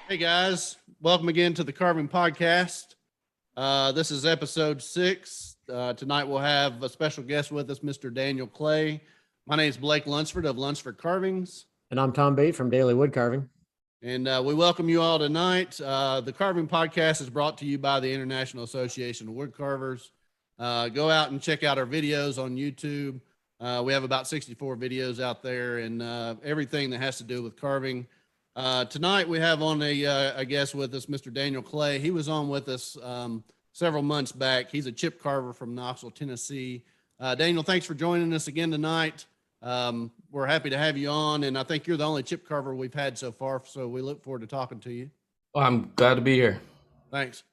Hey guys, welcome again to the Carving Podcast. This is episode 6. Tonight we'll have a special guest with us, Mr. Daniel Clay. My name is Blake Lunsford of Lunsford Carvings. And I'm Thom from Daily Woodcarving. And we welcome you all tonight. The Carving Podcast is brought to you by the International Association of Woodcarvers. Go out and check out our videos on YouTube. We have about 64 videos out there and everything that has to do with carving. Tonight we have on a guest with us, Mr. Daniel Clay. He was on with us several months back. He's a chip carver from Knoxville, Tennessee. Daniel, thanks for joining us again tonight. We're happy to have you on, and I think you're the only chip carver we've had so far, so we look forward to talking to you. Well, I'm glad to be here. Thanks.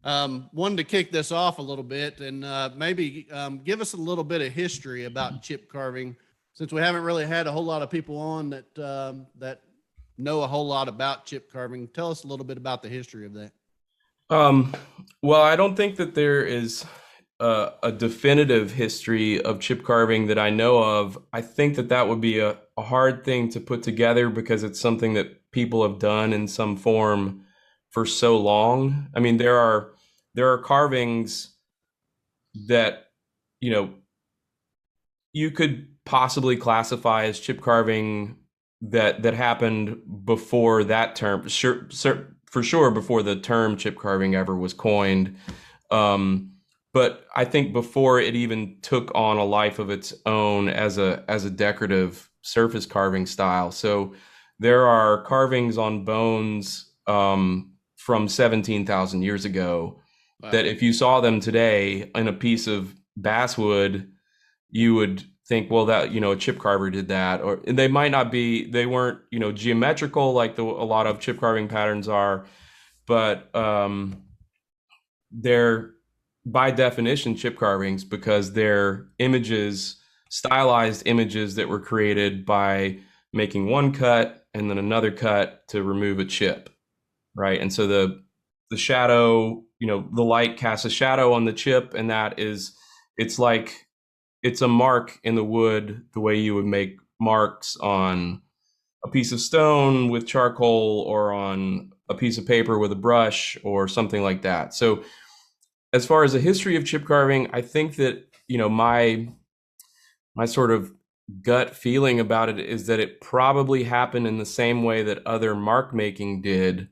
Wanted to kick this off a little bit and maybe give us a little bit of history about chip carving, since we haven't really had a whole lot of people on that know a whole lot about chip carving. Tell us a little bit about the history of that. Well, I don't think that there is a definitive history of chip carving that I know of. I think that would be a hard thing to put together because it's something that people have done in some form for so long. I mean, there are carvings that, you could possibly classify as chip carving that happened before that term, for sure before the term chip carving ever was coined. But I think before it even took on a life of its own as a decorative surface carving style. So there are carvings on bones from 17,000 years ago. Wow. That if you saw them today in a piece of basswood, you would think, well, that, a chip carver did that, or they weren't, geometrical like a lot of chip carving patterns are, but they're by definition chip carvings because they're images, stylized images that were created by making one cut and then another cut to remove a chip, right? And so the shadow, the light casts a shadow on the chip, and it's a mark in the wood the way you would make marks on a piece of stone with charcoal or on a piece of paper with a brush or something like that. So as far as the history of chip carving, I think that, my sort of gut feeling about it is that it probably happened in the same way that other mark making did.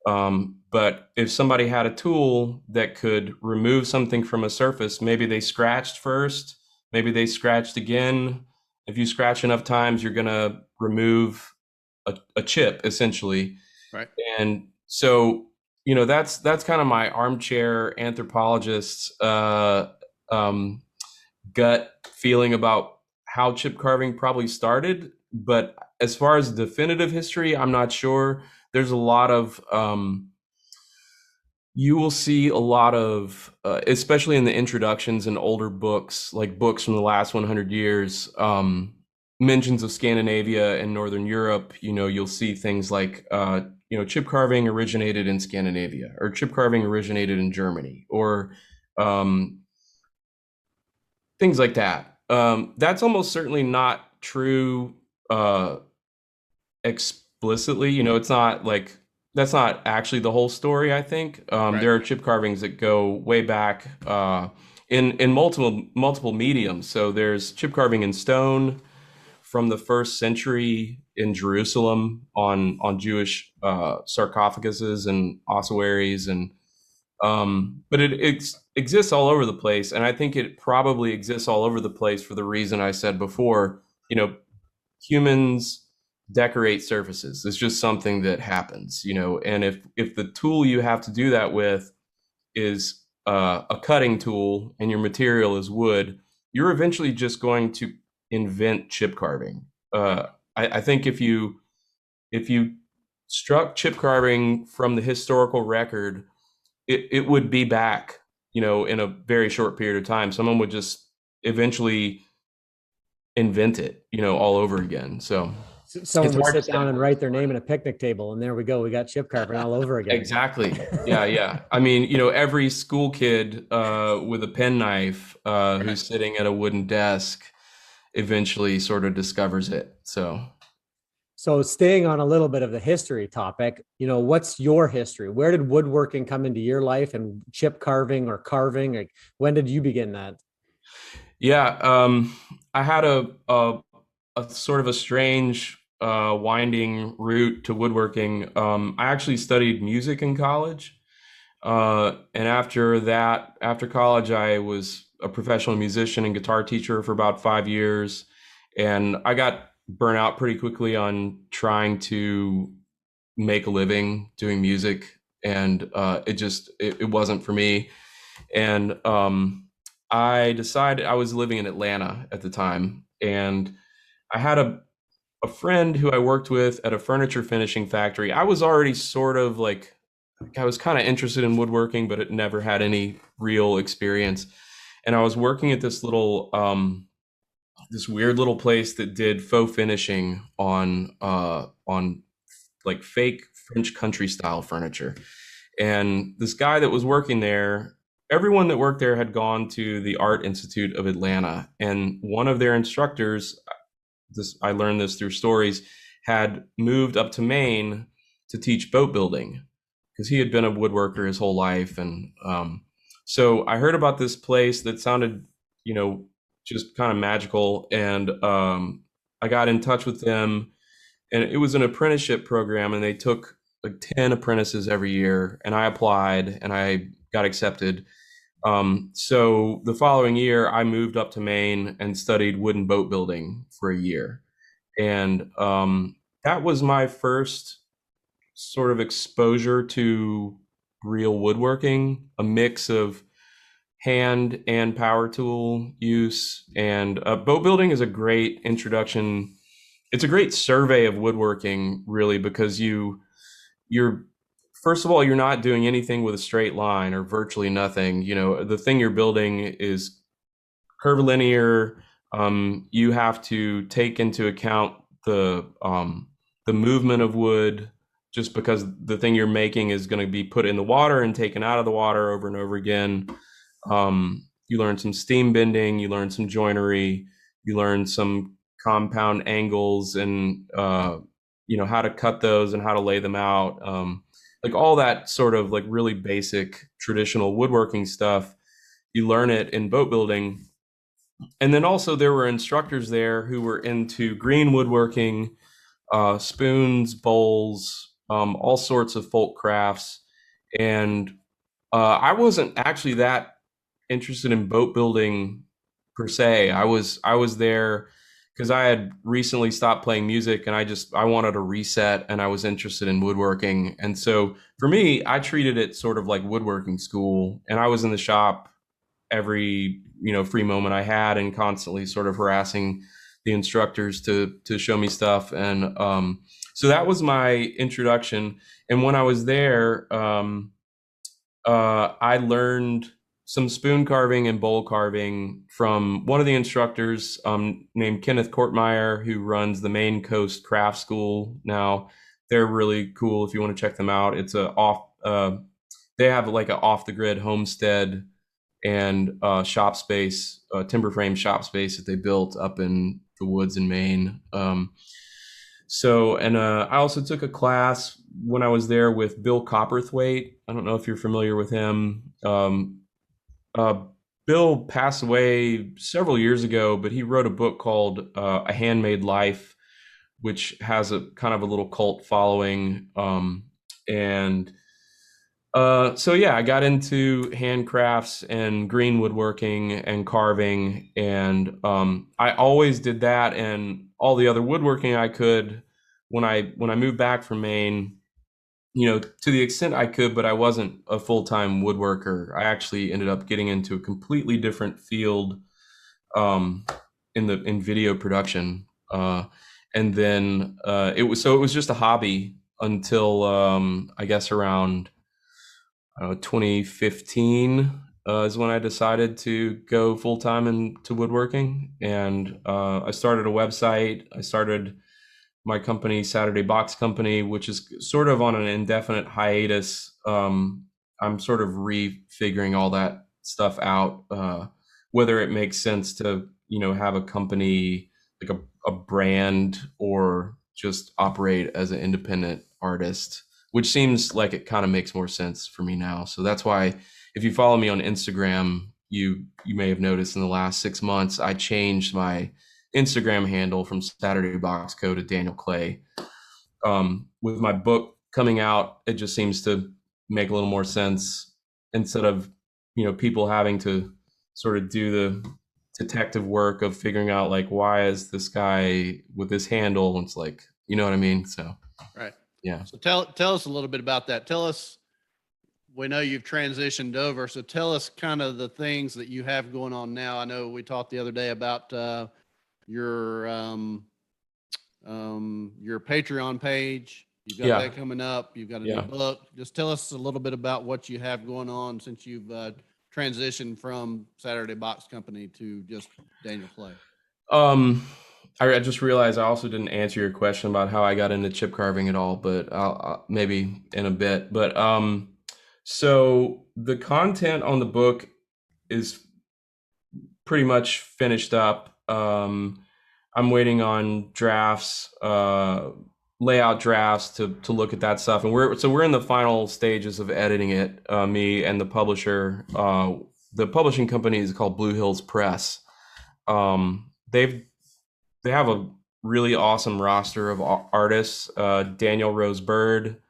But if somebody had a tool that could remove something from a surface, maybe they scratched first, maybe they scratched again. If you scratch enough times, you're going to remove a chip, essentially. Right. And so, that's kind of my armchair anthropologist's gut feeling about how chip carving probably started. But as far as definitive history, I'm not sure. There's a lot of you will see a lot of, especially in the introductions in older books, like books from the last 100 years, mentions of Scandinavia and Northern Europe. You'll see things like, chip carving originated in Scandinavia, or chip carving originated in Germany, or things like that. That's almost certainly not true explicitly. It's not like, that's not actually the whole story, I think. Right. There are chip carvings that go way back in multiple mediums. So there's chip carving in stone from the 1st century in Jerusalem on Jewish sarcophaguses and ossuaries, and but it exists all over the place. And I think it probably exists all over the place for the reason I said before. Humans decorate surfaces. It's just something that happens, and if the tool you have to do that with is a cutting tool and your material is wood, you're eventually just going to invent chip carving. I think if you struck chip carving from the historical record, it would be back, in a very short period of time. Someone would just eventually invent it, all over again. So someone would sit down and write their name in a picnic table, and there we go. We got chip carving all over again. Exactly. Yeah. I mean, every school kid with a penknife who's sitting at a wooden desk eventually sort of discovers it. So So staying on a little bit of the history topic, what's your history? Where did woodworking come into your life, and chip carving or carving? Like, when did you begin that? Yeah, I had a sort of a strange winding route to woodworking. I actually studied music in college. And after that, after college, I was a professional musician and guitar teacher for about 5 years. And I got burnt out pretty quickly on trying to make a living doing music. And it wasn't for me. And I decided, I was living in Atlanta at the time. And I had a friend who I worked with at a furniture finishing factory. I was already sort of like, I was kind of interested in woodworking, but it never had any real experience. And I was working at this weird little place that did faux finishing on like fake French country style furniture. And this guy that was working there, everyone that worked there had gone to the Art Institute of Atlanta, and one of their instructors, I learned this through stories, had moved up to Maine to teach boat building because he had been a woodworker his whole life. And so I heard about this place that sounded, just kind of magical. And I got in touch with them, and it was an apprenticeship program, and they took like 10 apprentices every year. And I applied and I got accepted. So the following year, I moved up to Maine and studied wooden boat building for a year. And that was my first sort of exposure to real woodworking, a mix of hand and power tool use. And boat building is a great introduction. It's a great survey of woodworking, really, because you're first of all, you're not doing anything with a straight line or virtually nothing. The thing you're building is curvilinear. You have to take into account the movement of wood, just because the thing you're making is going to be put in the water and taken out of the water over and over again. You learn some steam bending, you learn some joinery, you learn some compound angles, and how to cut those and how to lay them out. Like all that sort of like really basic traditional woodworking stuff, you learn it in boat building. And then also there were instructors there who were into green woodworking, spoons, bowls, all sorts of folk crafts. And I wasn't actually that interested in boat building per se. I was there because I had recently stopped playing music, and I wanted a reset, and I was interested in woodworking. And so for me, I treated it sort of like woodworking school, and I was in the shop every free moment I had, and constantly sort of harassing the instructors to show me stuff. And so that was my introduction. And when I was there, I learned some spoon carving and bowl carving from one of the instructors, named Kenneth Kortmeyer, who runs the Maine Coast Craft School now. They're really cool if you want to check them out. It's they have like an off the grid homestead and shop space, timber frame shop space that they built up in the woods in Maine. I also took a class when I was there with Bill Copperthwaite. I don't know if you're familiar with him. Bill passed away several years ago, but he wrote a book called A Handmade Life, which has a kind of a little cult following. I got into handcrafts and green woodworking and carving, and I always did that and all the other woodworking I could when I moved back from Maine, to the extent I could, but I wasn't a full-time woodworker. I actually ended up getting into a completely different field in video production. And then it was just a hobby until I guess around 2015 is when I decided to go full-time into woodworking. And I started a website. I started my company, Saturday Box Company, which is sort of on an indefinite hiatus. I'm sort of refiguring all that stuff out, whether it makes sense to, have a company, like a brand, or just operate as an independent artist, which seems like it kind of makes more sense for me now. So that's why if you follow me on Instagram, you may have noticed in the last 6 months, I changed my Instagram handle from Saturday Box Co to Daniel Clay. With my book coming out, it just seems to make a little more sense, instead of, people having to sort of do the detective work of figuring out, like, why is this guy with this handle? And it's like, you know what I mean? So, Right. yeah. So tell us a little bit about that. Tell us, we know you've transitioned over, so tell us kind of the things that you have going on now. I know we talked the other day about your Patreon page. You've got that coming up. You've got a new book. Just tell us a little bit about what you have going on since you've transitioned from Saturday Box Company to just Daniel Clay. I just realized I also didn't answer your question about how I got into chip carving at all, but I'll maybe in a bit. But so the content on the book is pretty much finished up. I'm waiting on drafts, layout drafts to look at that stuff, and we're in the final stages of editing it. Me and the publisher. The publishing company is called Blue Hills Press. They have a really awesome roster of artists. Danielle Rose Bird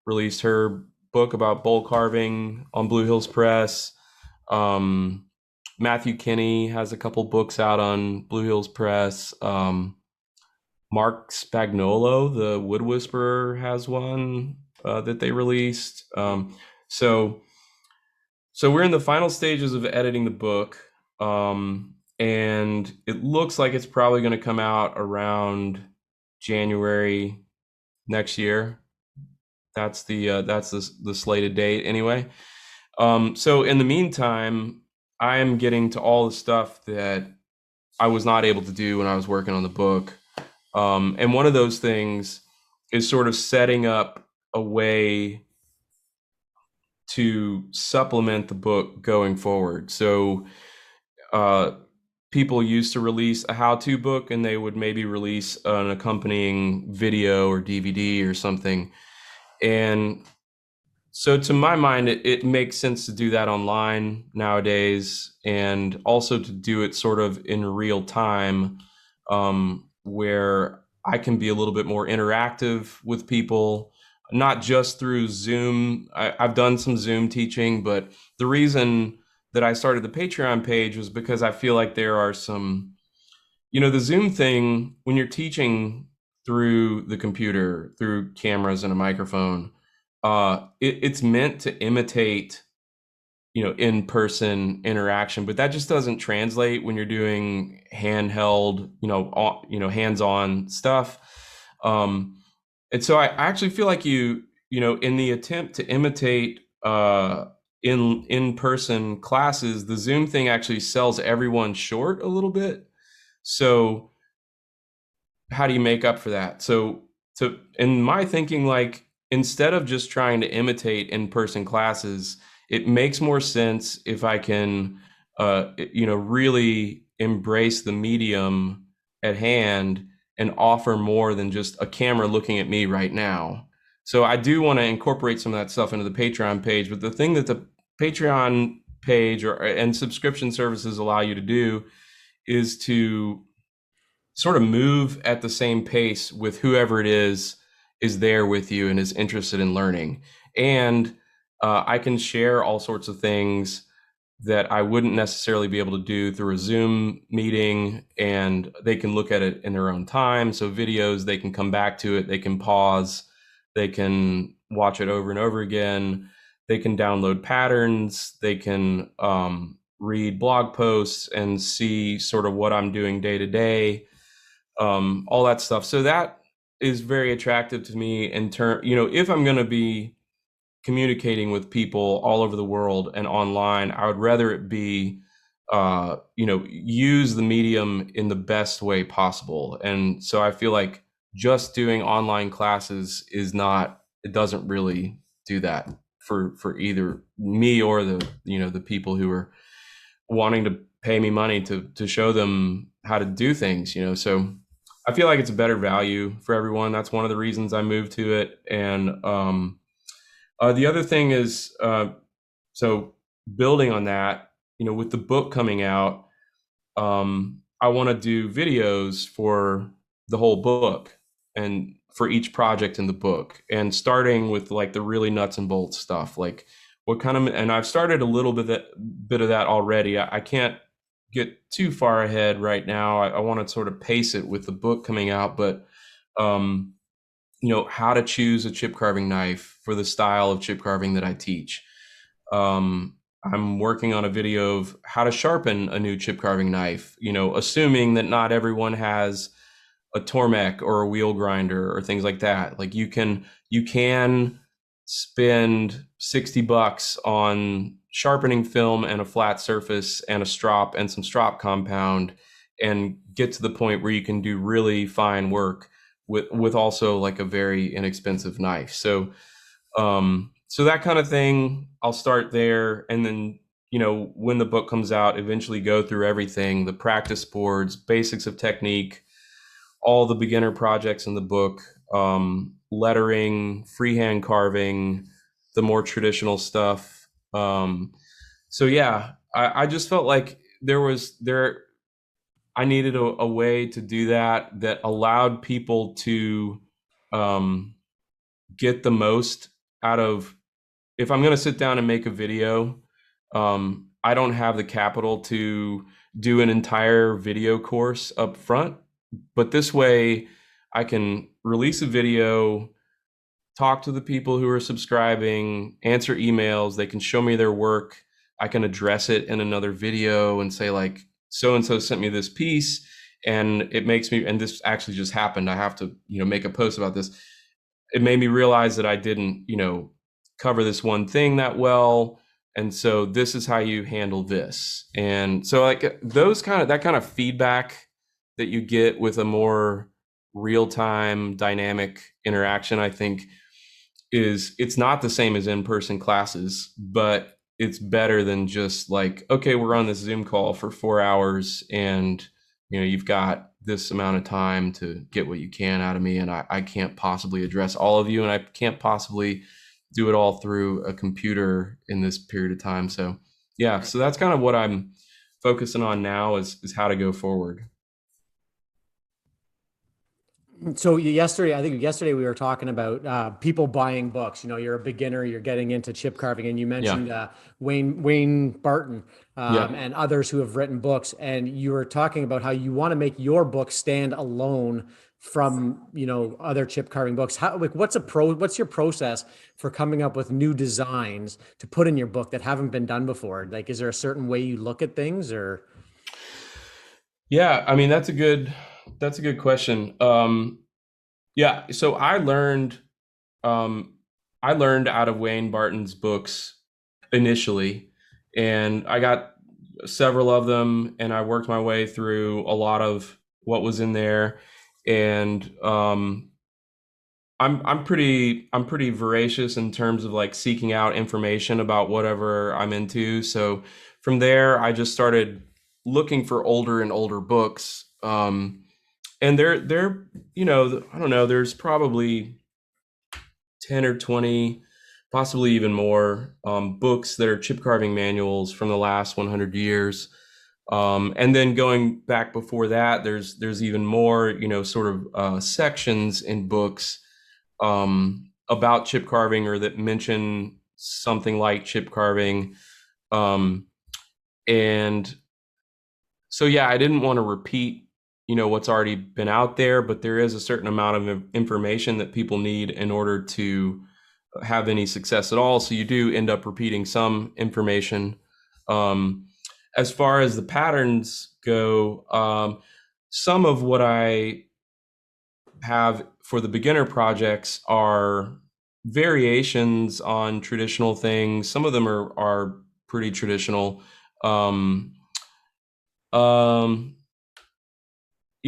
released her book about bowl carving on Blue Hills Press. Matthew Kinney has a couple books out on Blue Hills Press. Mark Spagnolo, the Wood Whisperer, has one that they released. So we're in the final stages of editing the book. And it looks like it's probably going to come out around January next year. That's the slated date anyway. So in the meantime, I am getting to all the stuff that I was not able to do when I was working on the book. And one of those things is sort of setting up a way to supplement the book going forward. So people used to release a how-to book, and they would maybe release an accompanying video or DVD or something. And so to my mind, it makes sense to do that online nowadays, and also to do it sort of in real time, where I can be a little bit more interactive with people, not just through Zoom. I've done some Zoom teaching, but the reason that I started the Patreon page was because I feel like there are some, the Zoom thing, when you're teaching through the computer, through cameras and a microphone, it's meant to imitate, in-person interaction, but that just doesn't translate when you're doing handheld, hands-on stuff. And so I actually feel like in the attempt to imitate in-person classes, the Zoom thing actually sells everyone short a little bit. So how do you make up for that? So in my thinking, like, instead of just trying to imitate in-person classes, it makes more sense if I can, really embrace the medium at hand and offer more than just a camera looking at me right now. So I do want to incorporate some of that stuff into the Patreon page, but the thing that the Patreon page and subscription services allow you to do is to sort of move at the same pace with whoever it is there with you and is interested in learning. And I can share all sorts of things that I wouldn't necessarily be able to do through a Zoom meeting, and they can look at it in their own time. So videos, they can come back to it, they can pause, they can watch it over and over again, they can download patterns, they can read blog posts and see sort of what I'm doing day to day, all that stuff. So that is very attractive to me in turn. If I'm going to be communicating with people all over the world and online, I would rather it be, use the medium in the best way possible. And so I feel like just doing online classes it doesn't really do that for either me or the people who are wanting to pay me money to show them how to do things, So I feel like it's a better value for everyone. That's one of the reasons I moved to it. And the other thing is, so building on that, with the book coming out, I want to do videos for the whole book and for each project in the book, and starting with like the really nuts and bolts stuff, like what kind of, and I've started a little bit of that already. I can't get too far ahead right now. I want to sort of pace it with the book coming out, but how to choose a chip carving knife for the style of chip carving that I teach. I'm working on a video of how to sharpen a new chip carving knife, assuming that not everyone has a Tormek or a wheel grinder or things like that. Like you can spend $60 on sharpening film and a flat surface and a strop and some strop compound and get to the point where you can do really fine work with also like a very inexpensive knife. So that kind of thing, I'll start there. And then, when the book comes out, eventually go through everything, the practice boards, basics of technique, all the beginner projects in the book, lettering, freehand carving, the more traditional stuff. So yeah, I just felt like I needed a way to do that allowed people to get the most out of, if I'm going to sit down and make a video, I don't have the capital to do an entire video course up front, but this way I can release a video, talk to the people who are subscribing, answer emails, they can show me their work. I can address it in another video and say like, so-and-so sent me this piece and it makes me, and this actually just happened, I have to, make a post about this. It made me realize that I didn't, cover this one thing that well. And so this is how you handle this. And so like that kind of feedback that you get with a more real-time dynamic interaction, I think it's not the same as in-person classes, but it's better than just like, okay, we're on this Zoom call for 4 hours and you've got this amount of time to get what you can out of me, and I can't possibly address all of you, and I can't possibly do it all through a computer in this period of time. So yeah, so that's kind of what I'm focusing on now is how to go forward. So I think yesterday we were talking about people buying books. You're a beginner, you're getting into chip carving, and you mentioned Wayne Barton and others who have written books. And you were talking about how you want to make your book stand alone from other chip carving books. What's your process for coming up with new designs to put in your book that haven't been done before? Like, is there a certain way you look at things, or? Yeah, I mean that's a good question. Yeah, so I learned out of Wayne Barton's books initially, and I got several of them, and I worked my way through a lot of what was in there, and I'm pretty voracious in terms of like seeking out information about whatever I'm into. So from there, I just started looking for older and older books. And they're I don't know, there's probably 10 or 20, possibly even more, books that are chip carving manuals from the last 100 years. And then going back before that, there's even more, sort of sections in books about chip carving or that mention something like chip carving. And so, yeah, I didn't want to repeat what's already been out there, but there is a certain amount of information that people need in order to have any success at all. So you do end up repeating some information. As far as the patterns go, some of what I have for the beginner projects are variations on traditional things. Some of them are pretty traditional.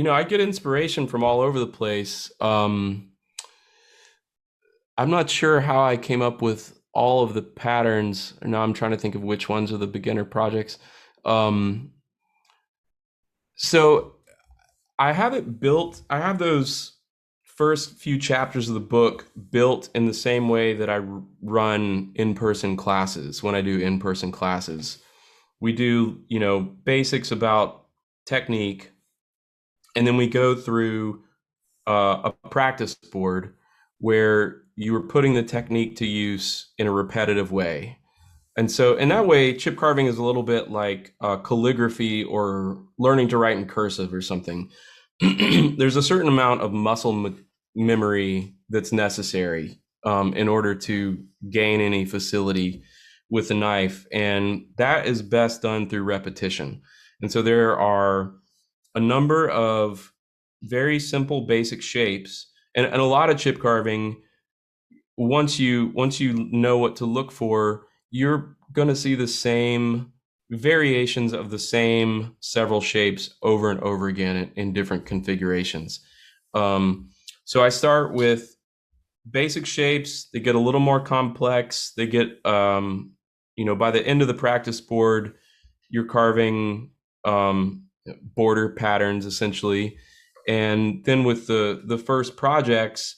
I get inspiration from all over the place. I'm not sure how I came up with all of the patterns. Now I'm trying to think of which ones are the beginner projects. So I have it built. I have those first few chapters of the book built in the same way that I run in-person classes. When I do in-person classes, we do, basics about technique, and then we go through a practice board where you are putting the technique to use in a repetitive way. And so in that way, chip carving is a little bit like calligraphy or learning to write in cursive or something. There's a certain amount of muscle memory that's necessary in order to gain any facility with a knife. And that is best done through repetition. And so there are a number of very simple basic shapes, and a lot of chip carving, once you know what to look for, you're going to see the same variations of the same several shapes over and over again in different configurations. So I start with basic shapes. They get a little more complex. They get, by the end of the practice board, you're carving border patterns essentially. And then with the first projects,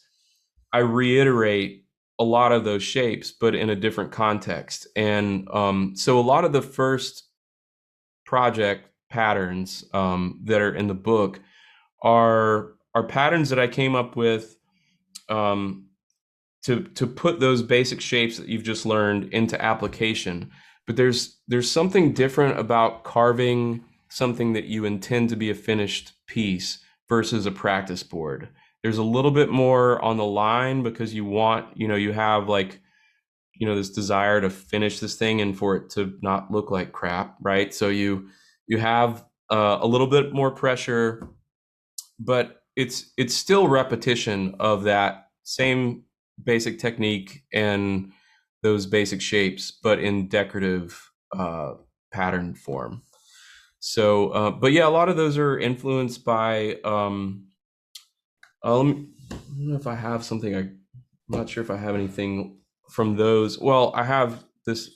I reiterate a lot of those shapes, but in a different context. And so a lot of the first project patterns that are in the book are patterns that I came up with to put those basic shapes that you've just learned into application. But there's something different about carving something that you intend to be a finished piece versus a practice board. There's a little bit more on the line because you want, you have this desire to finish this thing and for it to not look like crap, right? So you have a little bit more pressure, but it's still repetition of that same basic technique and those basic shapes, but in decorative pattern form. So, but yeah, a lot of those are influenced by, I don't know if I have something, I'm not sure if I have anything from those. Well, I have this.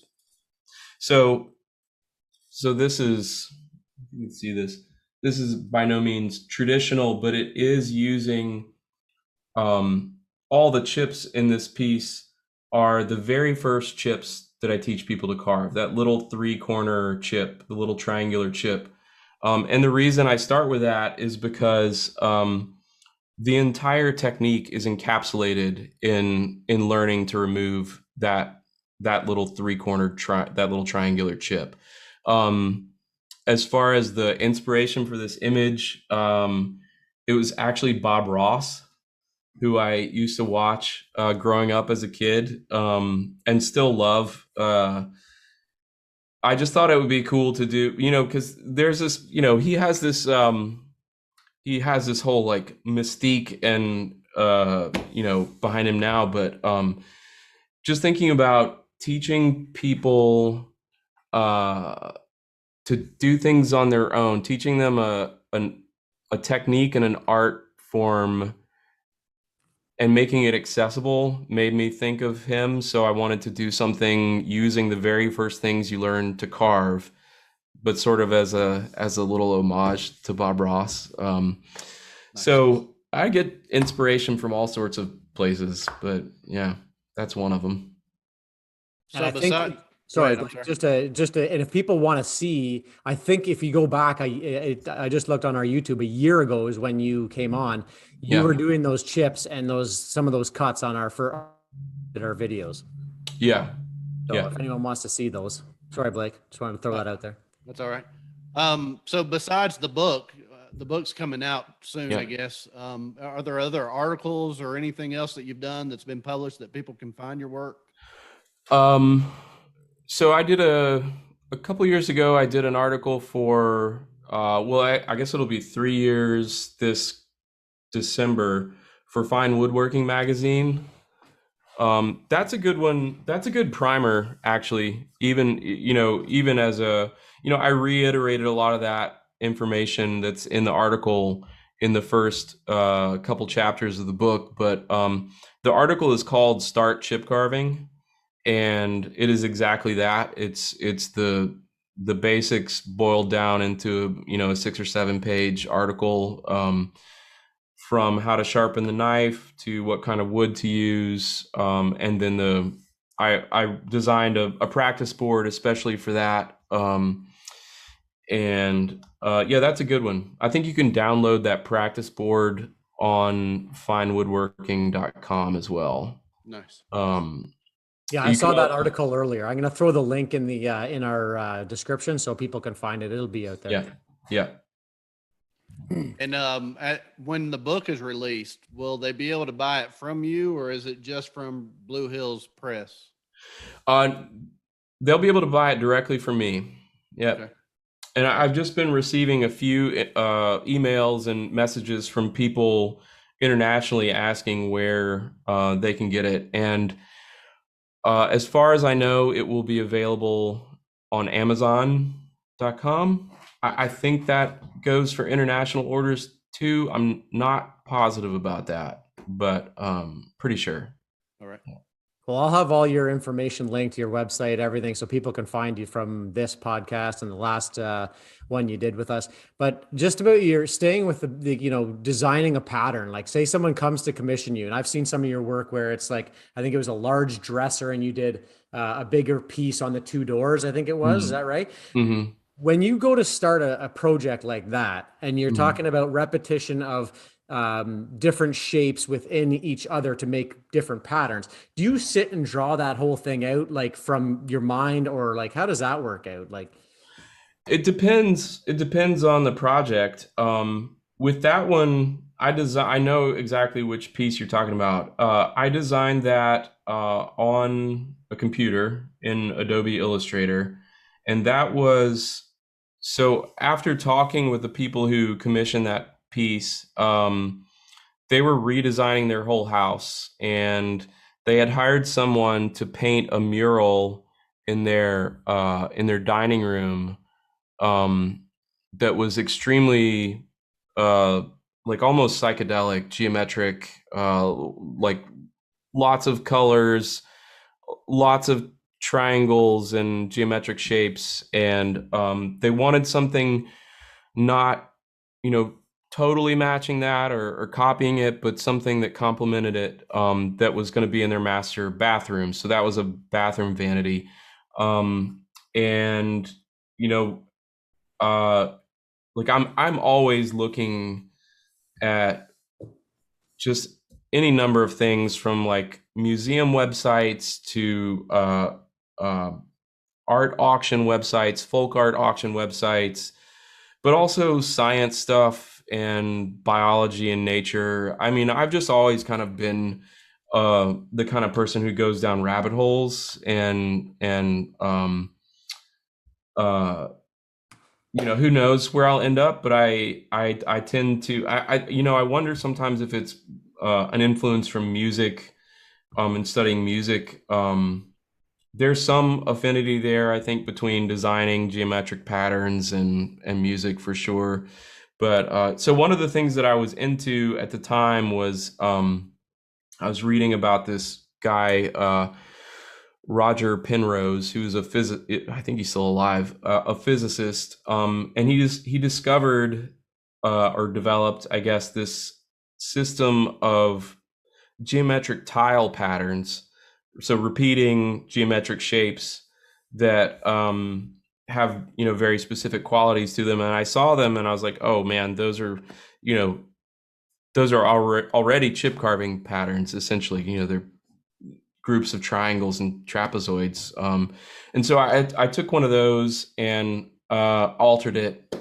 So this is, you can see this. This is by no means traditional, but it is using all the chips in this piece are the very first chips that I teach people to carve, that little 3-corner chip, the little triangular chip. And the reason I start with that is because the entire technique is encapsulated in learning to remove that little 3-corner that little triangular chip. As far as the inspiration for this image, it was actually Bob Ross, who I used to watch growing up as a kid and still love. I just thought it would be cool to do, because there's this, he has this whole like mystique and behind him now, but just thinking about teaching people to do things on their own, teaching them a technique and an art form and making it accessible made me think of him. So I wanted to do something using the very first things you learn to carve, but sort of as a little homage to Bob Ross. Nice. So I get inspiration from all sorts of places, but yeah, that's one of them. So I think, sorry, just to, and if people want to see, I think if you go back, I just looked on our YouTube a year ago is when you came on. You were doing those chips and some of those cuts on our videos. Yeah. So if anyone wants to see those, sorry, Blake, just wanted to throw that out there. That's all right. So besides the book's coming out soon, I guess. Are there other articles or anything else that you've done that's been published that people can find your work? So I did a couple years ago, I did an article for, I guess it'll be 3 years this December for Fine Woodworking magazine. That's a good one. That's a good primer, actually. Even as I reiterated a lot of that information that's in the article in the first couple chapters of the book. But the article is called Start Chip Carving. And it is exactly that. It's the the basics boiled down into, a 6 or 7 page article, from how to sharpen the knife to what kind of wood to use. And then I designed a practice board especially for that. Yeah, that's a good one. I think you can download that practice board on finewoodworking.com as well. Nice. Yeah, I saw that article earlier. I'm going to throw the link in the in our description so people can find it. It'll be out there. Yeah. And when the book is released, will they be able to buy it from you, or is it just from Blue Hills Press? They'll be able to buy it directly from me. Yeah. Okay. And I've just been receiving a few emails and messages from people internationally asking where they can get it. And as far as I know, it will be available on Amazon.com. I think that goes for international orders too. I'm not positive about that, but pretty sure. All right. Well, I'll have all your information linked to your website, everything, so people can find you from this podcast and the last one you did with us. But just about your staying with the designing a pattern, like say someone comes to commission you, and I've seen some of your work where it's like, I think it was a large dresser and you did a bigger piece on the 2 doors, I think it was. Mm-hmm. Is that right? Mm-hmm. When you go to start a project like that, and you're talking about repetition of different shapes within each other to make different patterns, do you sit and draw that whole thing out like from your mind, or like how does that work out? Like, it depends on the project. With that one, I know exactly which piece you're talking about. I designed that on a computer in Adobe Illustrator, and that was so after talking with the people who commissioned that piece, they were redesigning their whole house, and they had hired someone to paint a mural in their dining room that was extremely like almost psychedelic, geometric, like lots of colors, lots of triangles and geometric shapes, and they wanted something not totally matching that or copying it, but something that complemented it, that was going to be in their master bathroom. So that was a bathroom vanity. Like I'm always looking at just any number of things, from like museum websites to art auction websites, folk art auction websites, but also science stuff and biology and nature. I mean, I've just always kind of been the kind of person who goes down rabbit holes and who knows where I'll end up, but I tend to, I wonder sometimes if it's an influence from music, and studying music. There's some affinity there, I think, between designing geometric patterns and music for sure. But so one of the things that I was into at the time was I was reading about this guy, Roger Penrose, who's I think he's still alive, a physicist, and he discovered or developed, I guess, this system of geometric tile patterns, so repeating geometric shapes that have very specific qualities to them. And I saw them and I was like, oh man, those are already chip carving patterns, essentially. They're groups of triangles and trapezoids. And so I took one of those and altered it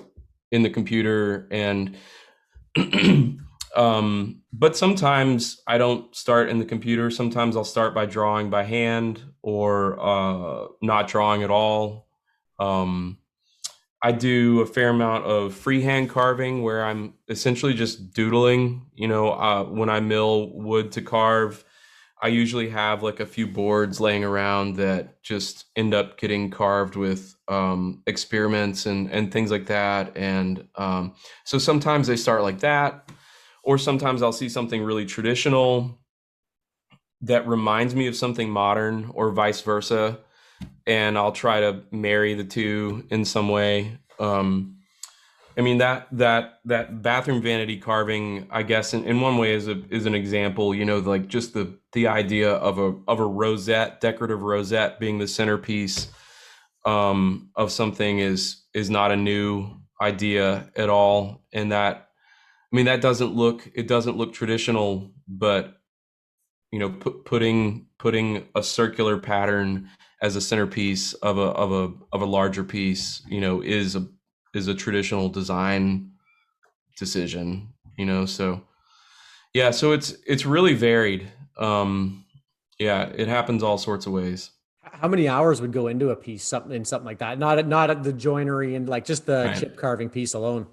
in the computer, and but sometimes I don't start in the computer. Sometimes I'll start by drawing by hand, or not drawing at all. I do a fair amount of freehand carving where I'm essentially just doodling. When I mill wood to carve, I usually have like a few boards laying around that just end up getting carved with experiments and things like that. And so sometimes they start like that, or sometimes I'll see something really traditional that reminds me of something modern, or vice versa. and I'll try to marry the two in some way. I mean, that bathroom vanity carving, I guess, in one way is an example, like just the idea of a rosette, decorative rosette being the centerpiece of something is not a new idea at all. And that, I mean, it doesn't look traditional, but putting a circular pattern as a centerpiece of a larger piece, is a traditional design decision, so yeah, so it's really varied. Yeah, it happens all sorts of ways. How many hours would go into a piece, something like that? Not at the joinery and like just the Right. chip carving piece alone.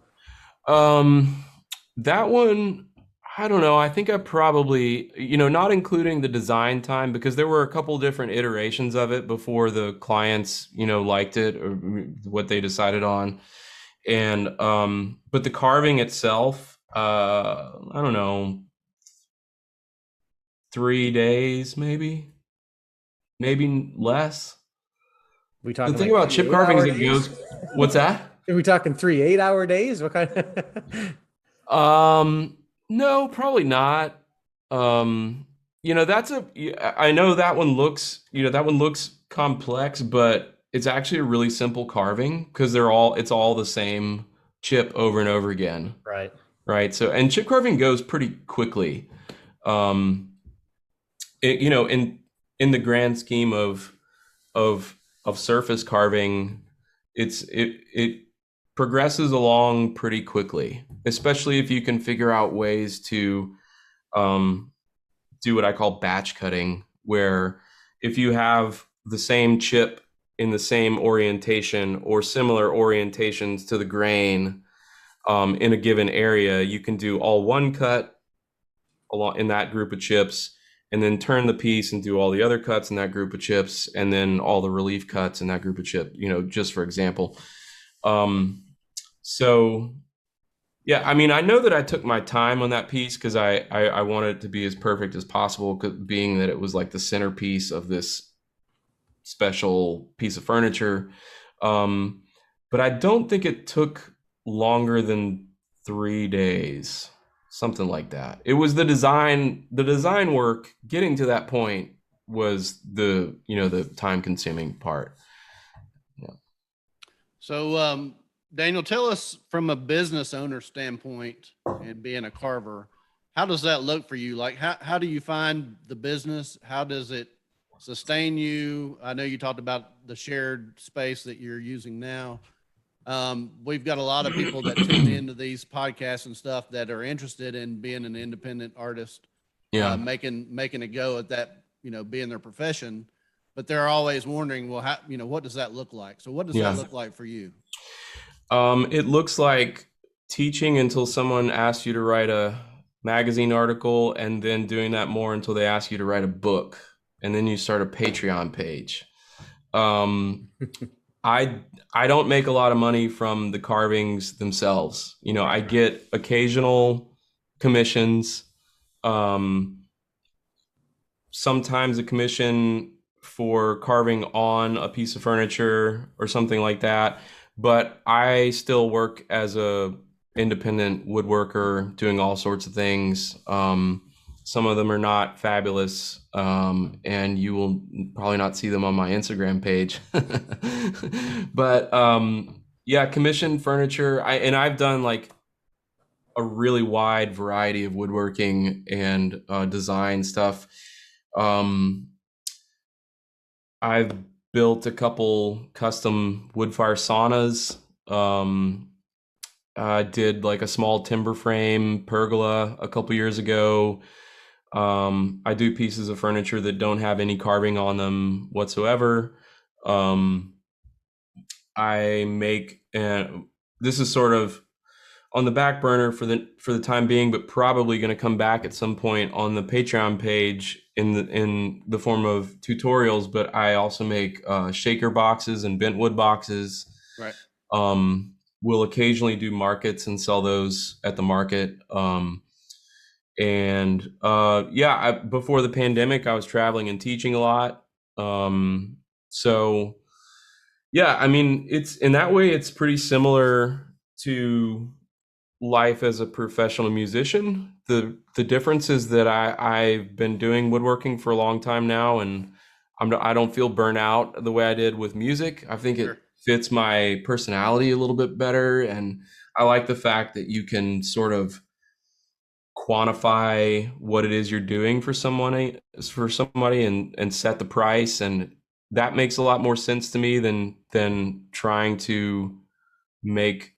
Um, that one, I don't know. I think I probably, not including the design time, because there were a couple different iterations of it before the clients, liked it or what they decided on. And but the carving itself, I don't know, 3 days maybe less. We The talking thing like about three chip eight carving is hour it days? goes, what's that? Are we talking 3 8 hour days? What kind of No, probably not. Um, I know that one looks complex, but it's actually a really simple carving because it's all the same chip over and over again, right? right? So, and chip carving goes pretty quickly. Um, in the grand scheme of surface carving, it progresses along pretty quickly, especially if you can figure out ways to um, do what I call batch cutting, where if you have the same chip in the same orientation or similar orientations to the grain in a given area, you can do all one cut along in that group of chips, and then turn the piece and do all the other cuts in that group of chips, and then all the relief cuts in that group of chip, just for example. So yeah, I mean, I know that I took my time on that piece because I wanted it to be as perfect as possible, being that it was like the centerpiece of this special piece of furniture. Um, but I don't think it took longer than 3 days, something like that. It was the design work getting to that point was the time consuming part. Yeah. So, Daniel, tell us from a business owner standpoint and being a carver, how does that look for you? Like, how do you find the business? How does it sustain you? I know you talked about the shared space that you're using now. We've got a lot of people that tune into these podcasts and stuff that are interested in being an independent artist, Yeah. making a go at that, being their profession, but they're always wondering, well, how, what does that look like? So what does Yeah. that look like for you? It looks like teaching until someone asks you to write a magazine article, and then doing that more until they ask you to write a book, and then you start a Patreon page. Um, I don't make a lot of money from the carvings themselves. I get occasional commissions. Sometimes a commission for carving on a piece of furniture or something like that. But I still work as a independent woodworker doing all sorts of things. Some of them are not fabulous, and you will probably not see them on my Instagram page. But yeah, commission furniture. I've done like a really wide variety of woodworking and design stuff. I've built a couple custom wood fire saunas. I did like a small timber frame pergola a couple years ago. I do pieces of furniture that don't have any carving on them whatsoever. I make, and this is sort of on the back burner for the time being, but probably going to come back at some point on the Patreon page in the form of tutorials. But I also make shaker boxes and bent wood boxes. Right. We'll occasionally do markets and sell those at the market. Yeah, before the pandemic, I was traveling and teaching a lot. So yeah, I mean, it's in that way, it's pretty similar to life as a professional musician. The difference is that I've been doing woodworking for a long time now, and I don't feel burnt out the way I did with music. I think it fits my personality a little bit better, and I like the fact that you can sort of quantify what it is you're doing for somebody and set the price, and that makes a lot more sense to me than trying to make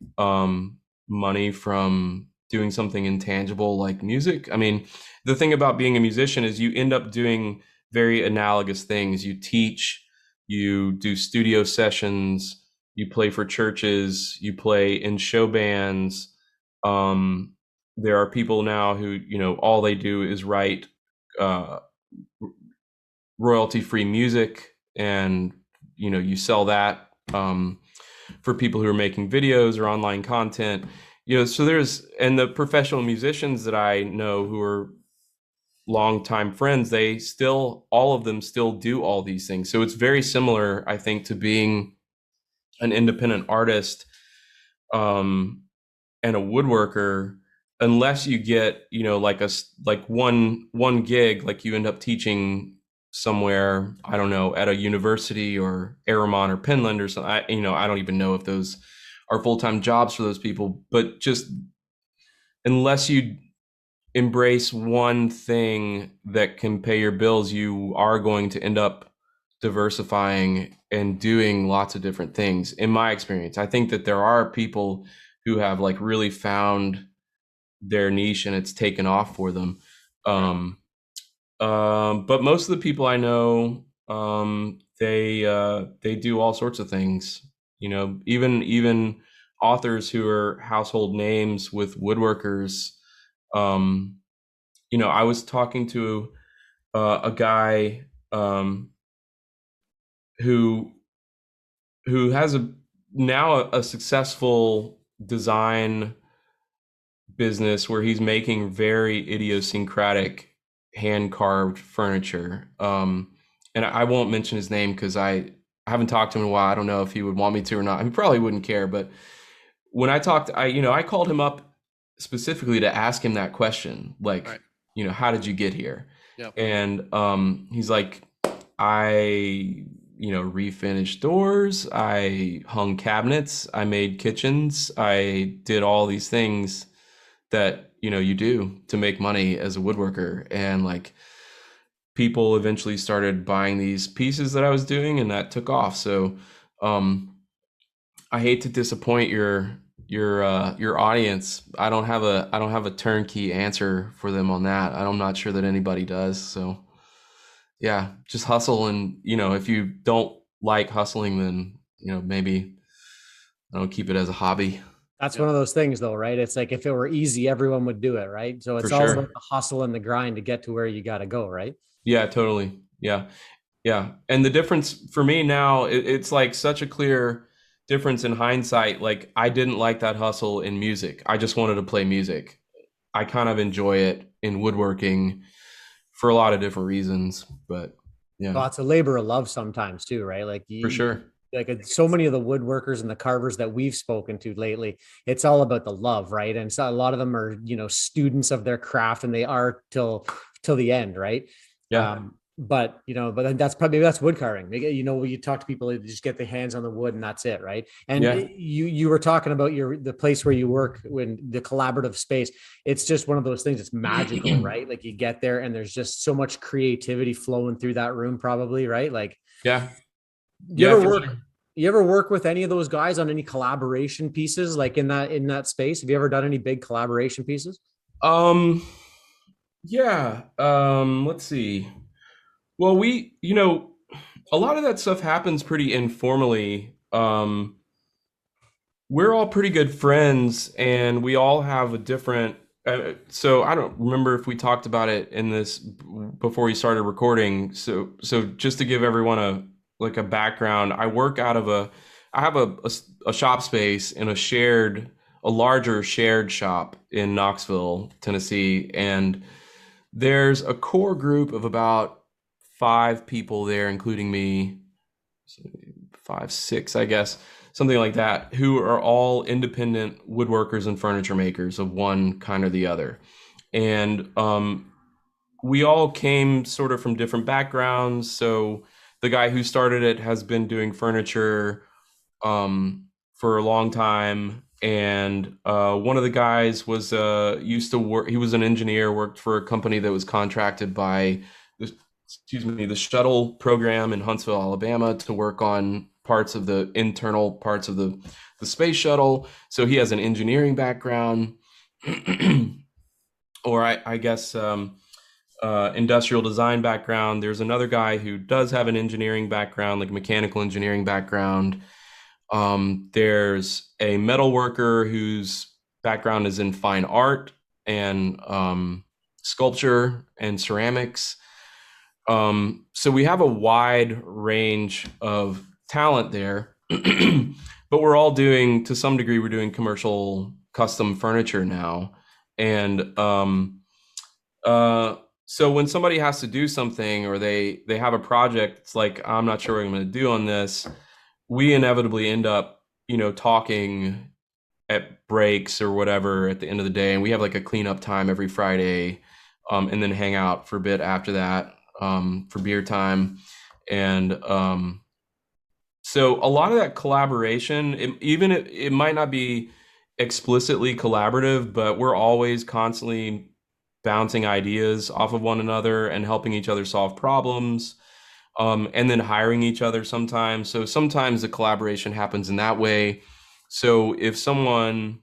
money from doing something intangible like music. I mean, the thing about being a musician is you end up doing very analogous things. You teach, you do studio sessions, you play for churches, you play in show bands. There are people now who, all they do is write uh, royalty-free music, and you sell that for people who are making videos or online content. So and the professional musicians that I know who are longtime friends, all of them still do all these things. So it's very similar, I think, to being an independent artist and a woodworker, unless you get, like one gig, like you end up teaching somewhere, I don't know, at a university or Aramon or Pinland or something. I don't even know if those are full-time jobs for those people, but just unless you embrace one thing that can pay your bills, you are going to end up diversifying and doing lots of different things. In my experience, I think that there are people who have like really found their niche and it's taken off for them. But most of the people I know, they do all sorts of things. Even authors who are household names with woodworkers. I was talking to a guy who has now a successful design business where he's making very idiosyncratic hand carved furniture. And I won't mention his name because I haven't talked to him in a while. I don't know if he would want me to or not. He probably wouldn't care. But when I talked, I called him up specifically to ask him that question, like, how did you get here? Yep. And he's like, I refinished doors, I hung cabinets, I made kitchens, I did all these things that you do to make money as a woodworker. And like people eventually started buying these pieces that I was doing, and that took off. So I hate to disappoint your audience. I don't have a turnkey answer for them on that. I'm not sure that anybody does. So yeah, just hustle. And if you don't like hustling, then maybe I don't keep it as a hobby. That's one of those things though, right? It's like if it were easy, everyone would do it, right? So it's all about the hustle and the grind to get to where you got to go, right? Yeah, totally. Yeah. And the difference for me now, it's like such a clear difference in hindsight. Like I didn't like that hustle in music. I just wanted to play music. I kind of enjoy it in woodworking for a lot of different reasons, but yeah. Well, it's a labor of love sometimes too, right? Like for sure. Like so many of the woodworkers and the carvers that we've spoken to lately, it's all about the love, right? And so a lot of them are, students of their craft, and they are till the end, right? Yeah. But then that's wood carving. When you talk to people, they just get their hands on the wood and that's it, right? And you were talking about the place where you work, when the collaborative space. It's just one of those things. It's magical, right? Like you get there and there's just so much creativity flowing through that room, probably, right? Like You ever work with any of those guys on any collaboration pieces, like in that space? Have you ever done any big collaboration pieces? Yeah. Let's see. Well, a lot of that stuff happens pretty informally. We're all pretty good friends, and we all have a different. So I don't remember if we talked about it in this before we started recording. So just to give everyone a background, I have a shop space in a larger shared shop in Knoxville, Tennessee, and there's a core group of about 5 people there, including me. 5, 6, I guess, something like that, who are all independent woodworkers and furniture makers of one kind or the other. And we all came sort of from different backgrounds. So the guy who started it has been doing furniture for a long time. And one of the guys was used to work, he was an engineer, worked for a company that was contracted by the shuttle program in Huntsville, Alabama, to work on parts of the internal parts of the space shuttle. So he has an engineering background, or I guess industrial design background. There's another guy who does have an engineering background, like a mechanical engineering background. There's a metal worker whose background is in fine art and sculpture and ceramics. So we have a wide range of talent there, but we're all doing, to some degree, we're doing commercial custom furniture now. And so when somebody has to do something, or they have a project, it's like, I'm not sure what I'm going to do on this, we inevitably end up, talking at breaks or whatever at the end of the day. And we have like a cleanup time every Friday, and then hang out for a bit after that, for beer time. And so a lot of that collaboration, it might not be explicitly collaborative, but we're always constantly bouncing ideas off of one another and helping each other solve problems, and then hiring each other sometimes. So sometimes the collaboration happens in that way. So if someone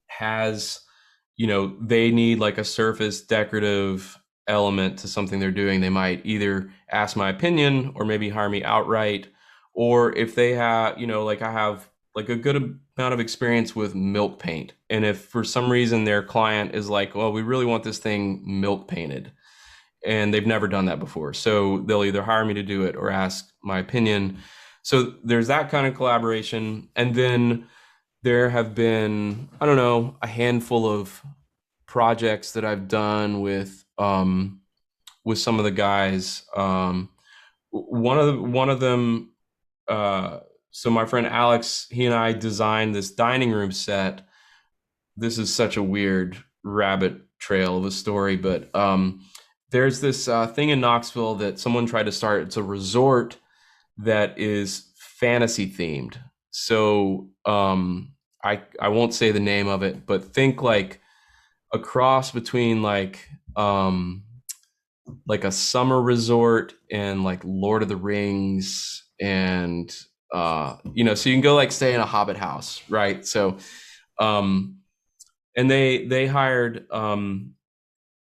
has, they need like a surface decorative element to something they're doing, they might either ask my opinion or maybe hire me outright. Or if they have, like I have like a good amount of experience with milk paint. And if for some reason their client is like, well, we really want this thing milk painted, and they've never done that before, so they'll either hire me to do it or ask my opinion. So there's that kind of collaboration. And then there have been, I don't know, a handful of projects that I've done with some of the guys. One of them, so my friend Alex, he and I designed this dining room set. This is such a weird rabbit trail of a story, but there's this thing in Knoxville that someone tried to start. It's a resort that is fantasy themed. So I won't say the name of it, but think like a cross between like a summer resort and like Lord of the Rings, and so you can go like stay in a Hobbit house, right? So and they hired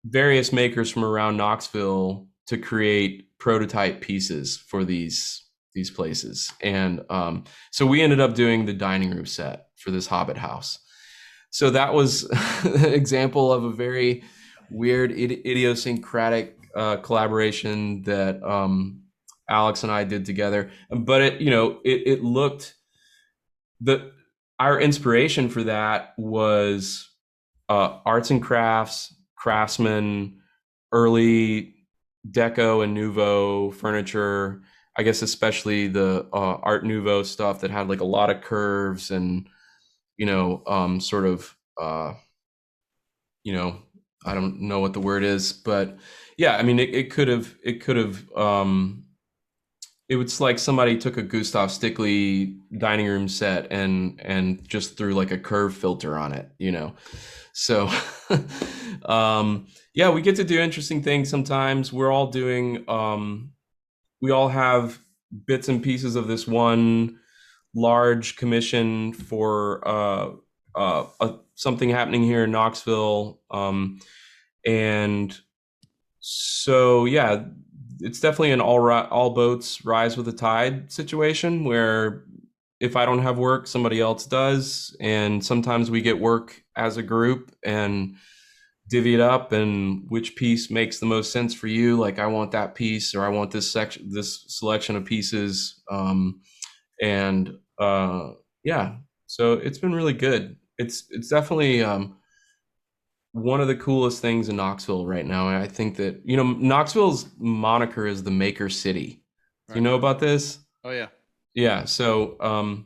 various makers from around Knoxville to create prototype pieces for these places. And so we ended up doing the dining room set for this Hobbit house. So that was an example of a very weird, idiosyncratic collaboration that Alex and I did together. But it looked, our inspiration for that was arts and crafts, craftsmen, early Deco and Nouveau furniture. I guess especially the Art Nouveau stuff that had like a lot of curves and sort of I don't know what the word is, but yeah, I mean it could have it was like somebody took a Gustav Stickley dining room set and just threw like a curve filter on it, So yeah, we get to do interesting things sometimes. We're all doing we all have bits and pieces of this one large commission for something happening here in Knoxville. And so, yeah, it's definitely an all boats rise with the tide situation, where if I don't have work, somebody else does. And sometimes we get work as a group and divvy it up, and which piece makes the most sense for you. Like, I want that piece, or I want this selection of pieces. Yeah, so it's been really good. It's definitely one of the coolest things in Knoxville right now. And I think that, Knoxville's moniker is the Maker City. Do you know about this? Oh yeah. Yeah. So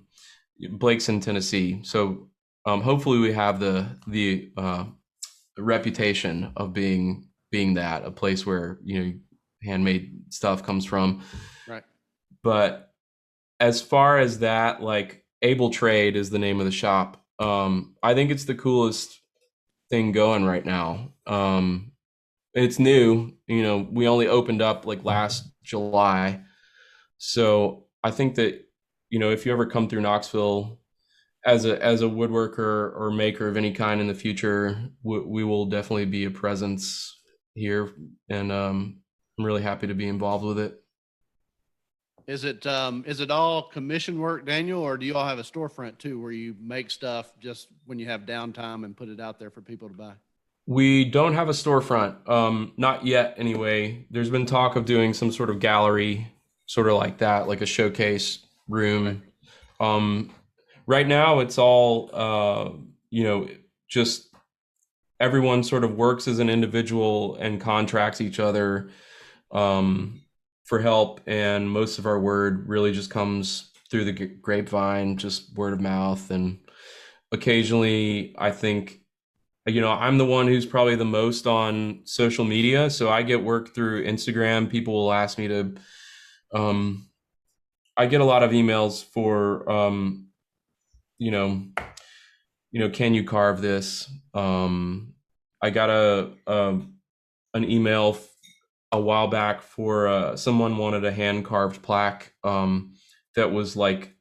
Blake's in Tennessee. So hopefully we have the reputation of being that a place where, you know, handmade stuff comes from. Right. But as far as that, like, Able Trade is the name of the shop. I think it's the coolest thing going right now. It's new, you know, we only opened up like last July. So I think that, you know, if you ever come through Knoxville as a woodworker or maker of any kind in the future, we will definitely be a presence here, and I'm really happy to be involved with it. Is it all commission work, Daniel, or do you all have a storefront too, where you make stuff just when you have downtime and put it out there for people to buy? We don't have a storefront, not yet anyway. There's been talk of doing some sort of gallery, sort of like that, like a showcase room. Right now it's all, you know, just everyone sort of works as an individual and contracts each other for help. And most of our word really just comes through the grapevine, just word of mouth. And occasionally, I think, you know, I'm the one who's probably the most on social media. So I get work through Instagram. People will ask me to, I get a lot of emails for, you know, can you carve this? I got an email a while back for someone wanted a hand carved plaque that was like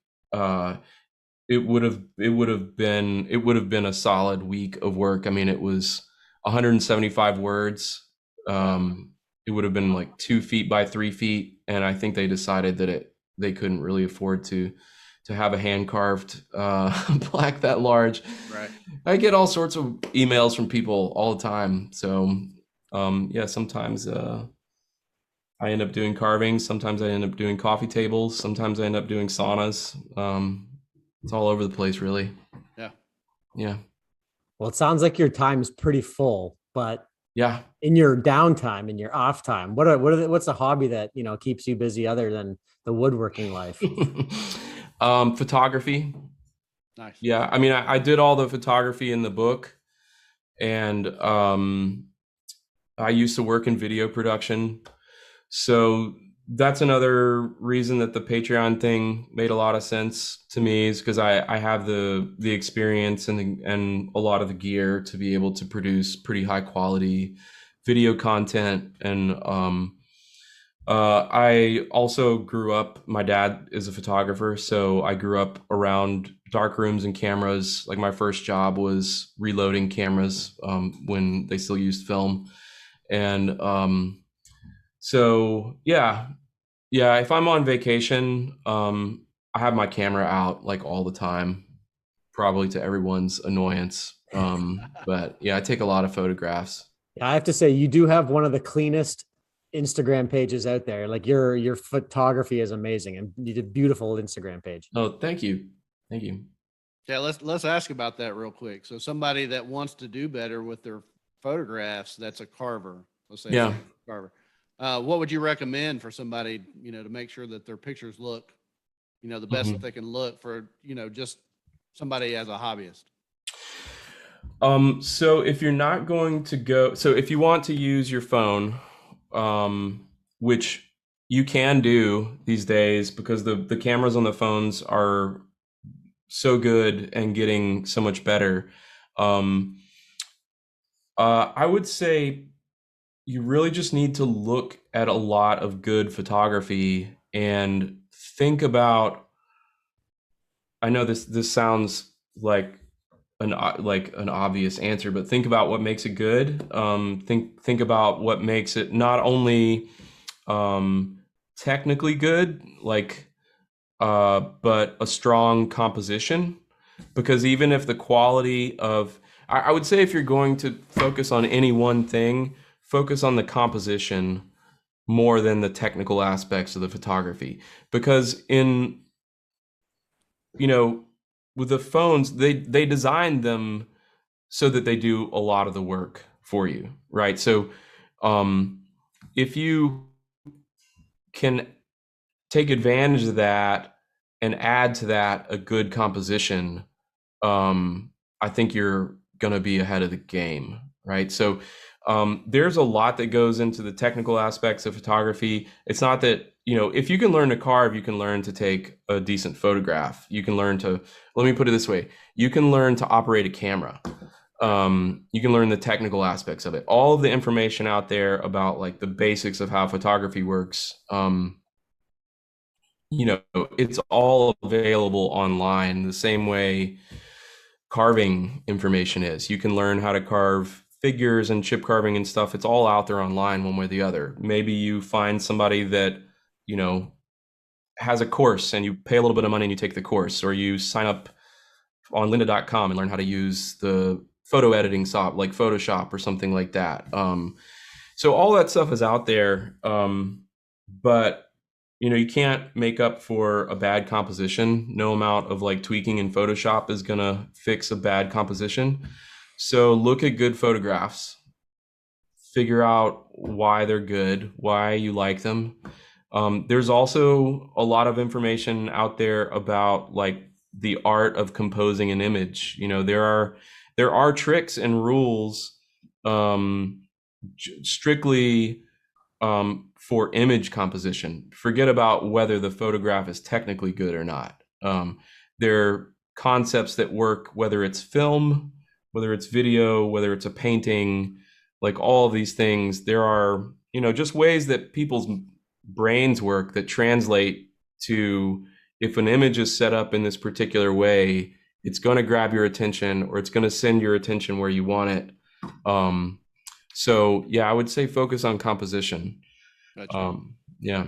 it would have been a solid week of work. I mean, it was 175 words. It would have been like 2 feet by 3 feet, and I think they decided that they couldn't really afford to have a hand carved plaque that large. Right. I get all sorts of emails from people all the time. So yeah, sometimes I end up doing carvings. Sometimes I end up doing coffee tables. Sometimes I end up doing saunas. It's all over the place, really. Yeah. Yeah. Well, it sounds like your time's pretty full, but Yeah. in your downtime, in your off time, what's a hobby that, you know, keeps you busy other than the woodworking life? Photography. Nice. Yeah. I mean, I did all the photography in the book, and I used to work in video production. So that's another reason that the Patreon thing made a lot of sense to me, is because I have the experience and a lot of the gear to be able to produce pretty high quality video content. And I also grew up, my dad is a photographer, so I grew up around dark rooms and cameras. Like, my first job was reloading cameras when they still used film. And so yeah, if I'm on vacation, I have my camera out like all the time, probably to everyone's annoyance. But yeah, I take a lot of photographs. I have to say, you do have one of the cleanest Instagram pages out there. Like, your photography is amazing, and you did a beautiful Instagram page. Oh, thank you. Thank you. Yeah, let's ask about that real quick. So somebody that wants to do better with their photographs, that's a carver. Let's say Yeah. carver. What would you recommend for somebody, you know, to make sure that their pictures look, you know, the best that they can look for, you know, just somebody as a hobbyist? So if you're not going to go, so if you want to use your phone, which you can do these days because the cameras on the phones are so good and getting so much better. I would say you really just need to look at a lot of good photography and think about, I know this sounds like an obvious answer, but think about what makes it good. Think about what makes it not only technically good, like but a strong composition. Because even if the quality of, I would say, if you're going to focus on any one thing, focus on the composition more than the technical aspects of the photography. Because in, you know, with the phones, they designed them so that they do a lot of the work for you, right? So if you can take advantage of that and add to that a good composition, I think you're going to be ahead of the game, right? So there's a lot that goes into the technical aspects of photography. It's not that, if you can learn to carve, you can learn to take a decent photograph. You can learn to, let me put it this way, you can learn to operate a camera. You can learn the technical aspects of it. All of the information out there about like the basics of how photography works, it's all available online the same way carving information is. You can learn how to carve figures and chip carving and stuff. It's all out there online one way or the other. Maybe you find somebody that, has a course and you pay a little bit of money and you take the course, or you sign up on lynda.com and learn how to use the photo editing software like Photoshop or something like that. So all that stuff is out there. But you can't make up for a bad composition. No amount of like tweaking in Photoshop is gonna fix a bad composition. So look at good photographs, figure out why they're good, why you like them. There's also a lot of information out there about like the art of composing an image. There are tricks and rules strictly for image composition. Forget about whether the photograph is technically good or not. There are concepts that work, whether it's film, whether it's video, whether it's a painting, like all of these things. There are, just ways that people's brains work that translate to, if an image is set up in this particular way, it's going to grab your attention, or it's going to send your attention where you want it. So yeah, I would say focus on composition. Gotcha. Yeah.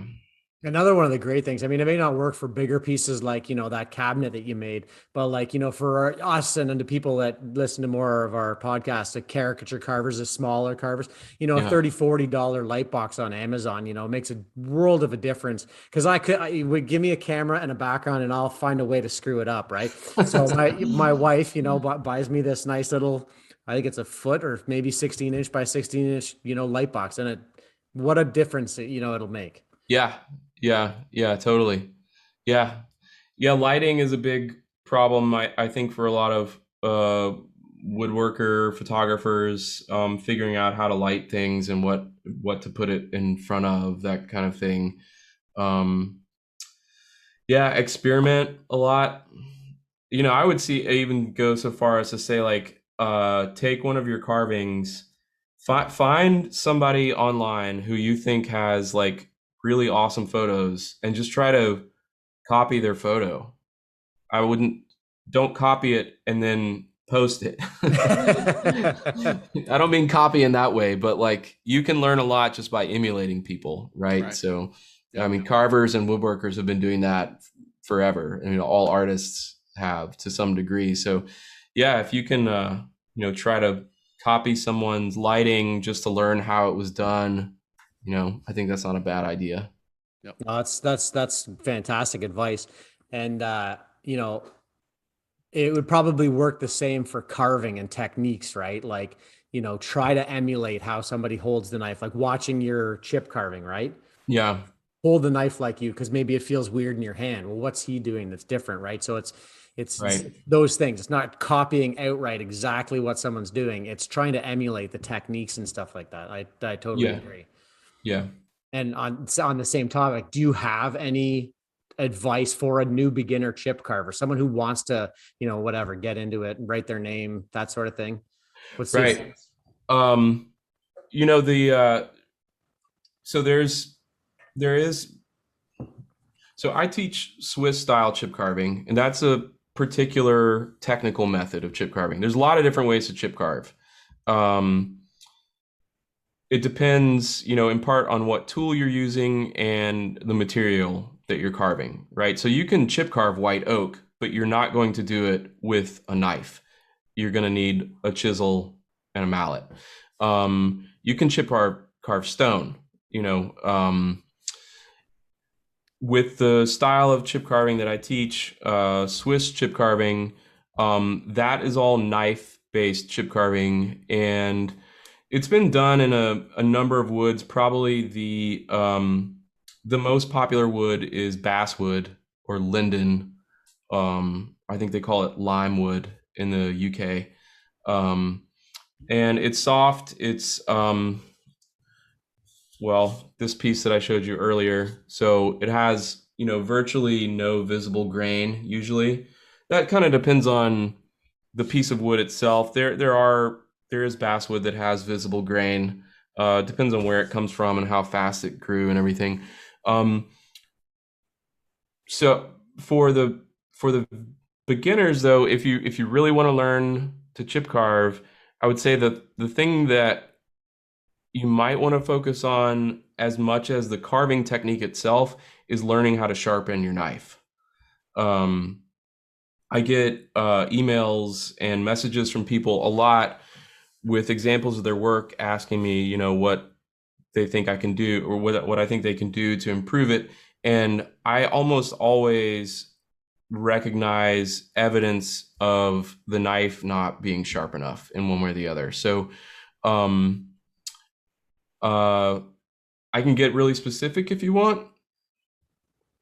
Another one of the great things, I mean, it may not work for bigger pieces like, that cabinet that you made, but like, for us and the people that listen to more of our podcast, the caricature carvers, the smaller carvers, a $30-$40 light box on Amazon, makes a world of a difference. Cause I would give me a camera and a background and I'll find a way to screw it up. Right. So my wife, buys me this nice little, I think it's a foot or maybe 16-inch by 16-inch, light box. And what a difference, it'll make. Yeah, totally. Yeah. Lighting is a big problem. I think for a lot of woodworker photographers, figuring out how to light things and what to put it in front of, that kind of thing. Experiment a lot. I would even go so far as to say like, take one of your carvings, find somebody online who you think has like really awesome photos, and just try to copy their photo. Don't copy it and then post it. I don't mean copy in that way, but like you can learn a lot just by emulating people, right? So, I mean, carvers and woodworkers have been doing that forever. All artists have to some degree. So yeah, if you can, try to copy someone's lighting just to learn how it was done, I think that's not a bad idea. Yep. No, that's fantastic advice. And, it would probably work the same for carving and techniques, right? Like, try to emulate how somebody holds the knife, like watching your chip carving, right? Yeah. Hold the knife like you, because maybe it feels weird in your hand. Well, what's he doing that's different, right? So it's right. Those things. It's not copying outright exactly what someone's doing. It's trying to emulate the techniques and stuff like that. I totally agree. Yeah. And on the same topic, do you have any advice for a new beginner chip carver, someone who wants to, get into it and write their name, that sort of thing? Right. So I teach Swiss style chip carving, and that's a particular technical method of chip carving. There's a lot of different ways to chip carve. It depends, in part on what tool you're using and the material that you're carving, right? So you can chip carve white oak, but you're not going to do it with a knife. You're going to need a chisel and a mallet. You can chip carve stone, with the style of chip carving that I teach, Swiss chip carving, that is all knife-based chip carving, and it's been done in a number of woods. Probably the The most popular wood is basswood or linden. I think they call it lime wood in the UK. And it's soft. It's, well, this piece that I showed you earlier. So it has, virtually no visible grain usually. That kind of depends on the piece of wood itself. There is basswood that has visible grain. Depends on where it comes from and how fast it grew and everything. So for the beginners though, if you really want to learn to chip carve, I would say that the thing that you might want to focus on as much as the carving technique itself is learning how to sharpen your knife. I get emails and messages from people a lot with examples of their work asking me, what they think I can do or what I think they can do to improve it. And I almost always recognize evidence of the knife not being sharp enough in one way or the other. So I can get really specific if you want.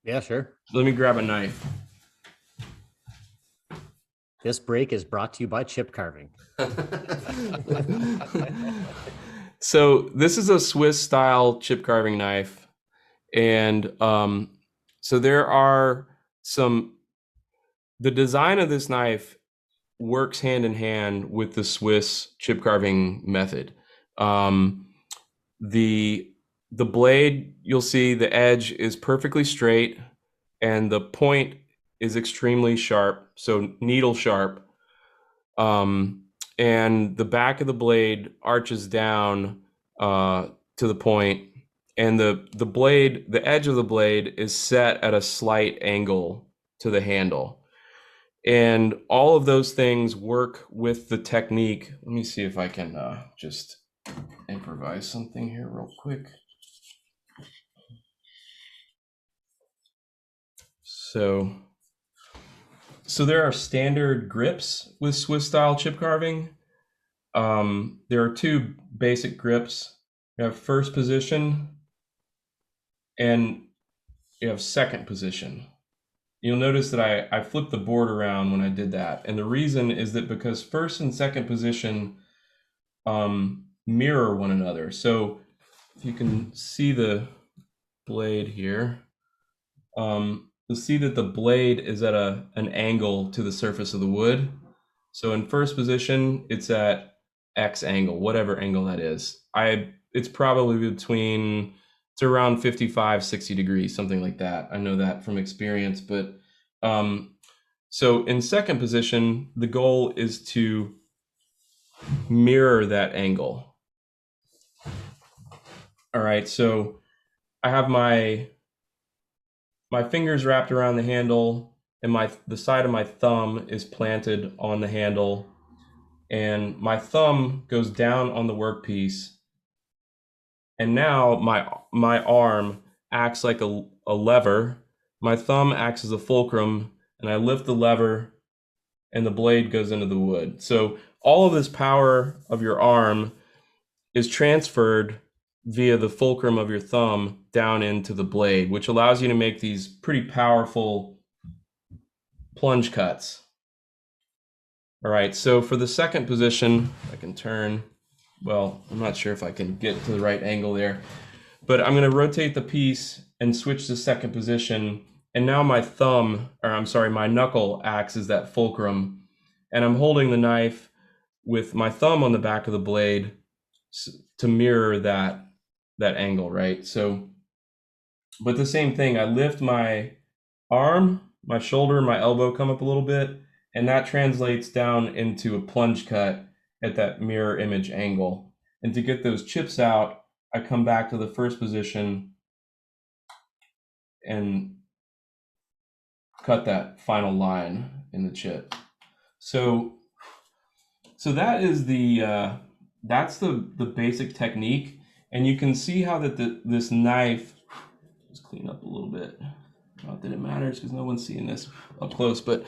Yeah, sure. Let me grab a knife. This break is brought to you by chip carving. So this is a Swiss style chip carving knife. And so there are the design of this knife works hand in hand with the Swiss chip carving method. The blade, you'll see the edge is perfectly straight and the point is extremely sharp, so needle sharp. And the back of the blade arches down to the point, and the edge of the blade is set at a slight angle to the handle. And all of those things work with the technique. Let me see if I can just improvise something here real quick. So there are standard grips with Swiss style chip carving. There are two basic grips. You have first position and you have second position. You'll notice that I flipped the board around when I did that. And the reason is that because first and second position mirror one another. So if you can see the blade here, you'll see that the blade is at an angle to the surface of the wood. So in first position, it's at X angle, whatever angle that is. It's probably it's around 55, 60 degrees, something like that. I know that from experience, but so in second position, the goal is to mirror that angle. All right, so I have my fingers wrapped around the handle and the side of my thumb is planted on the handle, and my thumb goes down on the workpiece. And now my arm acts like a lever. My thumb acts as a fulcrum, and I lift the lever and the blade goes into the wood. So all of this power of your arm is transferred via the fulcrum of your thumb down into the blade, which allows you to make these pretty powerful plunge cuts. All right, so for the second position, I can turn. Well, I'm not sure if I can get to the right angle there, but I'm going to rotate the piece and switch to second position. And now my knuckle acts as that fulcrum, and I'm holding the knife with my thumb on the back of the blade to mirror that angle, right? So, but the same thing, I lift my arm, my shoulder, my elbow come up a little bit, and that translates down into a plunge cut at that mirror image angle. And to get those chips out, I come back to the first position and cut that final line in the chip. So that is that's the basic technique. And you can see how this knife, let's clean up a little bit. Not that it matters because no one's seeing this up close, but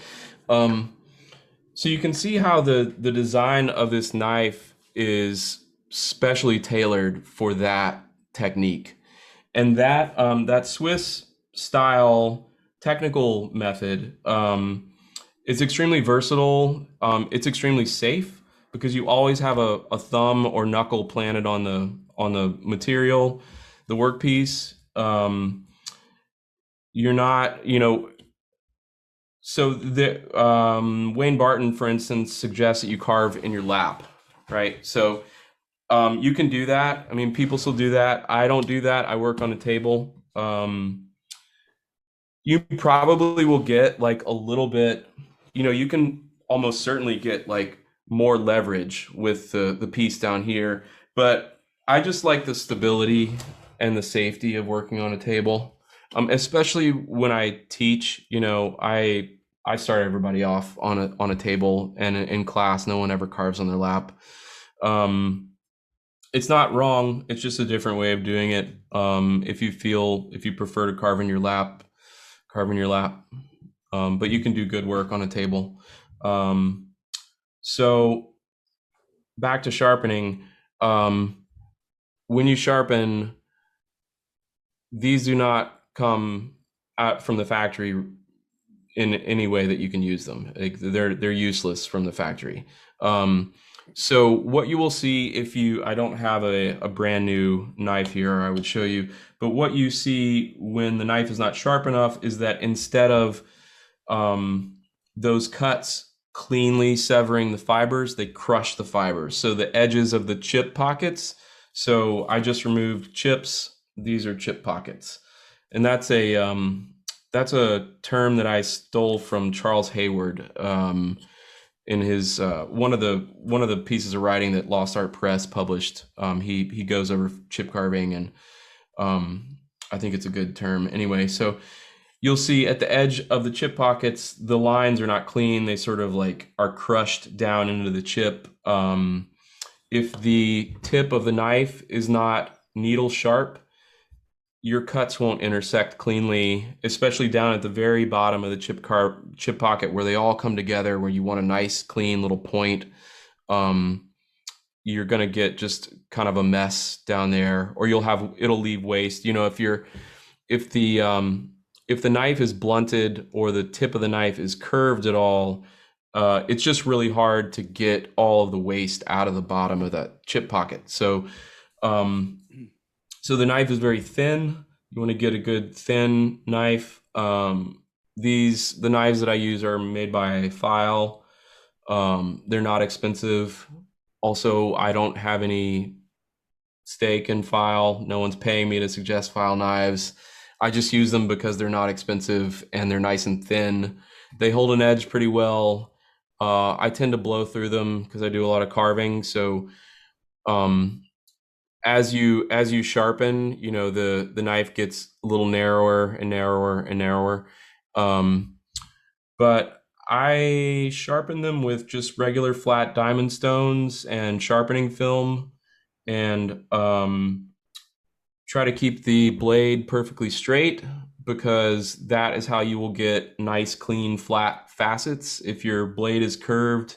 so you can see how the design of this knife is specially tailored for that technique. And that Swiss style technical method is extremely versatile. It's extremely safe because you always have a thumb or knuckle planted on the material, the workpiece. You're not, so the Wayne Barton, for instance, suggests that you carve in your lap, right? So you can do that. I mean, people still do that. I don't do that. I work on a table. You probably will get like a little bit, you can almost certainly get like more leverage with the piece down here, but I just like the stability and the safety of working on a table. Especially when I teach, I start everybody off on a table, and in class, no one ever carves on their lap. It's not wrong. It's just a different way of doing it. If you prefer to carve in your lap, carve in your lap. But you can do good work on a table. So back to sharpening. When you sharpen, these do not come out from the factory in any way that you can use them. They're useless from the factory. So what you will see I don't have a brand new knife here, I would show you, but what you see when the knife is not sharp enough is that instead of those cuts cleanly severing the fibers, they crush the fibers. So the edges of the chip pockets. So I just removed chips. These are chip pockets. And that's a term that I stole from Charles Hayward in his one of the pieces of writing that Lost Art Press published. He goes over chip carving, and I think it's a good term. Anyway, so you'll see at the edge of the chip pockets, the lines are not clean. They sort of like are crushed down into the chip. If the tip of the knife is not needle sharp, your cuts won't intersect cleanly, especially down at the very bottom of the chip pocket where they all come together, where you want a nice, clean little point. You're going to get just kind of a mess down there, or it'll leave waste. If the knife is blunted or the tip of the knife is curved at all, it's just really hard to get all of the waste out of the bottom of that chip pocket. So the knife is very thin. You want to get a good thin knife. The knives that I use are made by File. They're not expensive. Also, I don't have any stake in File. No one's paying me to suggest File knives. I just use them because they're not expensive and they're nice and thin. They hold an edge pretty well. I tend to blow through them because I do a lot of carving. So as you sharpen, the knife gets a little narrower and narrower and narrower. But I sharpen them with just regular flat diamond stones and sharpening film, and try to keep the blade perfectly straight, because that is how you will get nice, clean, flat facets. If your blade is curved,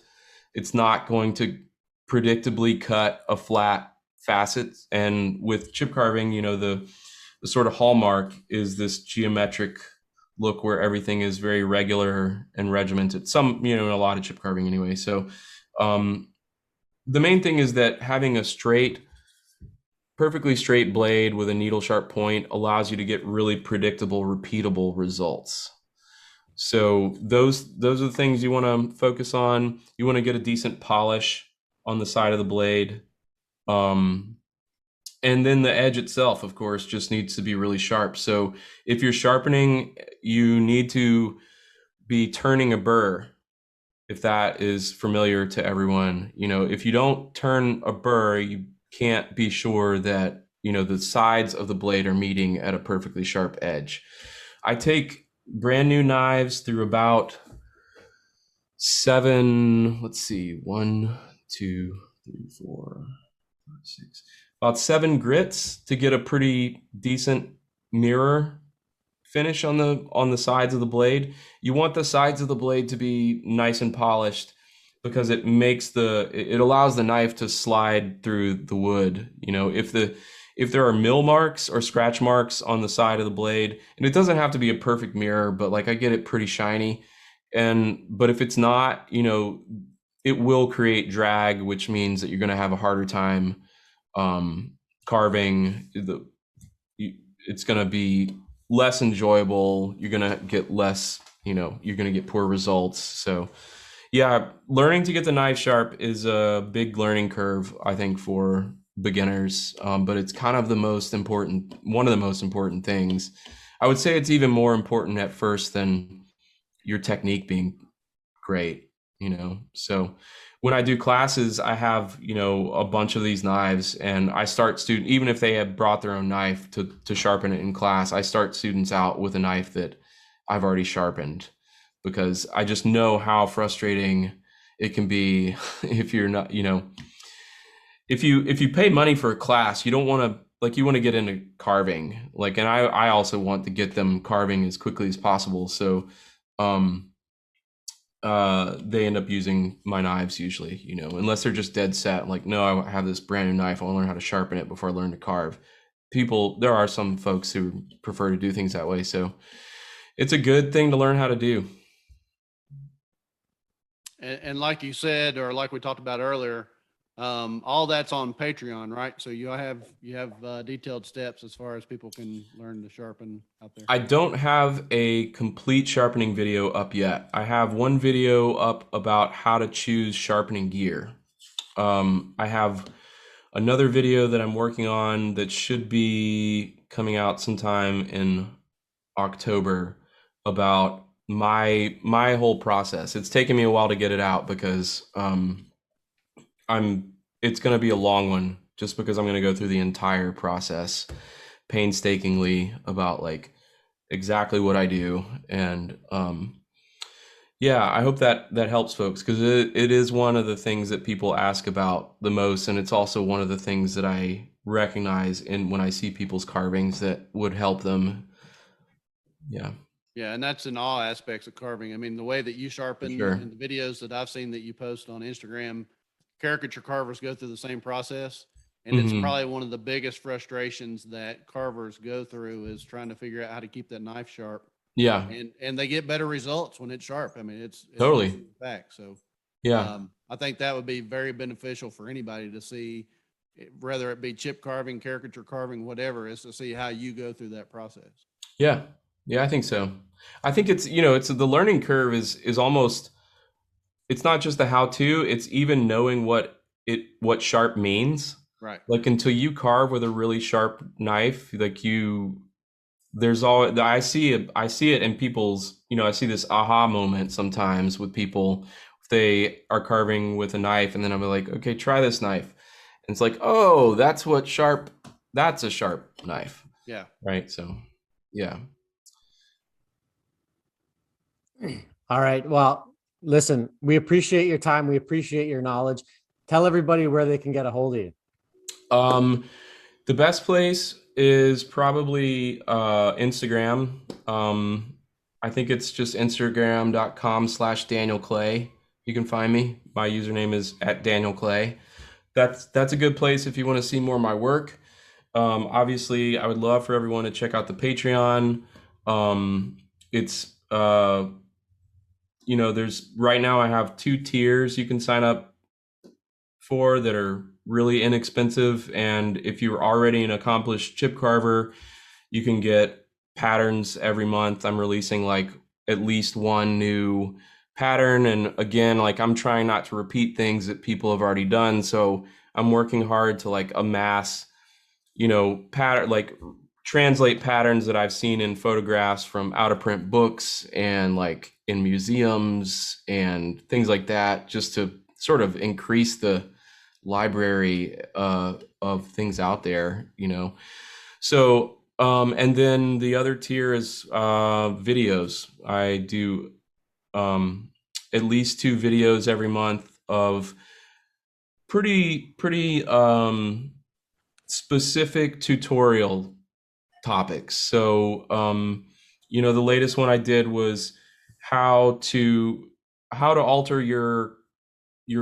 it's not going to predictably cut a flat facet. And with chip carving, the sort of hallmark is this geometric look where everything is very regular and regimented. In a lot of chip carving anyway. So the main thing is that having a perfectly straight blade with a needle sharp point allows you to get really predictable, repeatable results. So those are the things you want to focus on. You want to get a decent polish on the side of the blade. And then the edge itself, of course, just needs to be really sharp. So if you're sharpening, you need to be turning a burr, if that is familiar to everyone. If you don't turn a burr, you can't be sure that, the sides of the blade are meeting at a perfectly sharp edge. I take brand new knives through about 7, 1, 2, 3, 4, 5, 6, about 7 grits to get a pretty decent mirror finish on the sides of the blade. You want the sides of the blade to be nice and polished, because it allows the knife to slide through the wood. if there are mill marks or scratch marks on the side of the blade, and it doesn't have to be a perfect mirror, but like I get it pretty shiny. But if it's not, it will create drag, which means that you're going to have a harder time carving. It's going to be less enjoyable. You're going to get less, you're going to get poor results. So yeah, learning to get the knife sharp is a big learning curve, I think, for beginners. But it's kind of one of the most important things. I would say it's even more important at first than your technique being great, So when I do classes, I have, a bunch of these knives, and I start student, even if they have brought their own knife to sharpen it in class, I start students out with a knife that I've already sharpened, because I just know how frustrating it can be if you're not, if you pay money for a class, you don't want to, like, you want to get into carving, like, and I also want to get them carving as quickly as possible. So, they end up using my knives usually, unless they're just dead set, like, no, I have this brand new knife, I want to learn how to sharpen it before I learn to carve. There are some folks who prefer to do things that way. So it's a good thing to learn how to do. And like you said, or like we talked about earlier, all that's on Patreon, right? So you have detailed steps as far as people can learn to sharpen out there. I don't have a complete sharpening video up yet. I have one video up about how to choose sharpening gear. I have another video that I'm working on that should be coming out sometime in October about my whole process. It's taken me a while to get it out because it's going to be a long one, just because I'm going to go through the entire process painstakingly about like exactly what I do. And yeah, I hope that helps folks, because it is one of the things that people ask about the most, and it's also one of the things that I recognize when I see people's carvings that would help them. Yeah, and that's in all aspects of carving. I mean, the way that you sharpen in the videos that I've seen that you post on Instagram, caricature carvers go through the same process, and it's probably one of the biggest frustrations that carvers go through is trying to figure out how to keep that knife sharp. Yeah, and they get better results when it's sharp. I mean, it's totally fact. So yeah, I think that would be very beneficial for anybody to see, whether it be chip carving, caricature carving, whatever, is to see how you go through that process. Yeah, I think so. I think it's the learning curve is almost, it's not just the how-to, it's even knowing what sharp means. Right. Like, until you carve with a really sharp knife, like I see it in people's, I see this aha moment sometimes with people. If they are carving with a knife, and then I'm like, okay, try this knife. And it's like, oh, that's a sharp knife. Yeah. Right. So, yeah. All right. Well, listen, we appreciate your time. We appreciate your knowledge. Tell everybody where they can get a hold of you. The best place is probably Instagram. I think it's just instagram.com/Daniel Clay. You can find me. My username is @DanielClay. That's a good place if you want to see more of my work. Obviously, I would love for everyone to check out the Patreon. It's there's right now I have 2 tiers you can sign up for that are really inexpensive. And if you're already an accomplished chip carver, you can get patterns every month. I'm releasing like at least one new pattern. And again, like, I'm trying not to repeat things that people have already done. So I'm working hard to like amass, pattern, like translate patterns that I've seen in photographs from out of print books and like in museums and things like that, just to sort of increase the library of things out there, So, and then the other tier is videos. I do at least 2 videos every month of pretty specific tutorial topics. So, the latest one I did was how to alter your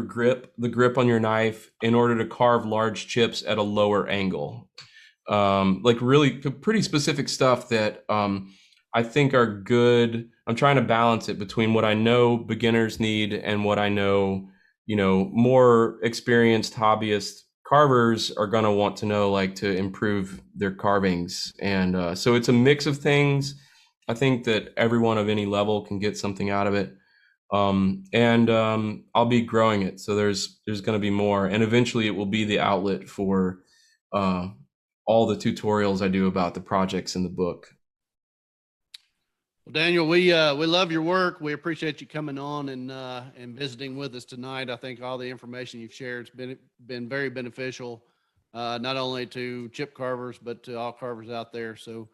grip, the grip on your knife, in order to carve large chips at a lower angle. like really pretty specific stuff that I think are good. I'm trying to balance it between what I know beginners need and what I know, more experienced hobbyist carvers are going to want to know, like to improve their carvings. And so it's a mix of things. I think that everyone of any level can get something out of it. And I'll be growing it. So there's going to be more, and eventually it will be the outlet for all the tutorials I do about the projects in the book. Well, Daniel, we love your work. We appreciate you coming on and visiting with us tonight. I think all the information you've shared has been very beneficial, not only to chip carvers, but to all carvers out there. So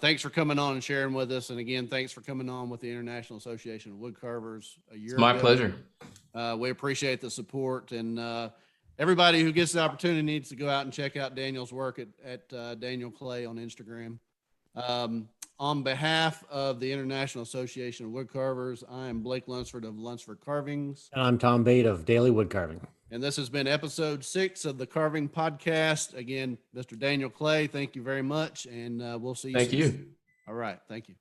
thanks for coming on and sharing with us. And again, thanks for coming on with the International Association of Woodcarvers a year ago. It's my pleasure. We appreciate the support, and everybody who gets the opportunity needs to go out and check out Daniel's work at Daniel Clay on Instagram. On behalf of the International Association of Woodcarvers, I am Blake Lunsford of Lunsford Carvings. And I'm Thom Bate of Daily Woodcarving. And this has been episode 6 of the Carving Podcast. Again, Mr. Daniel Clay, thank you very much, and we'll see you soon. Thank you. All right, thank you.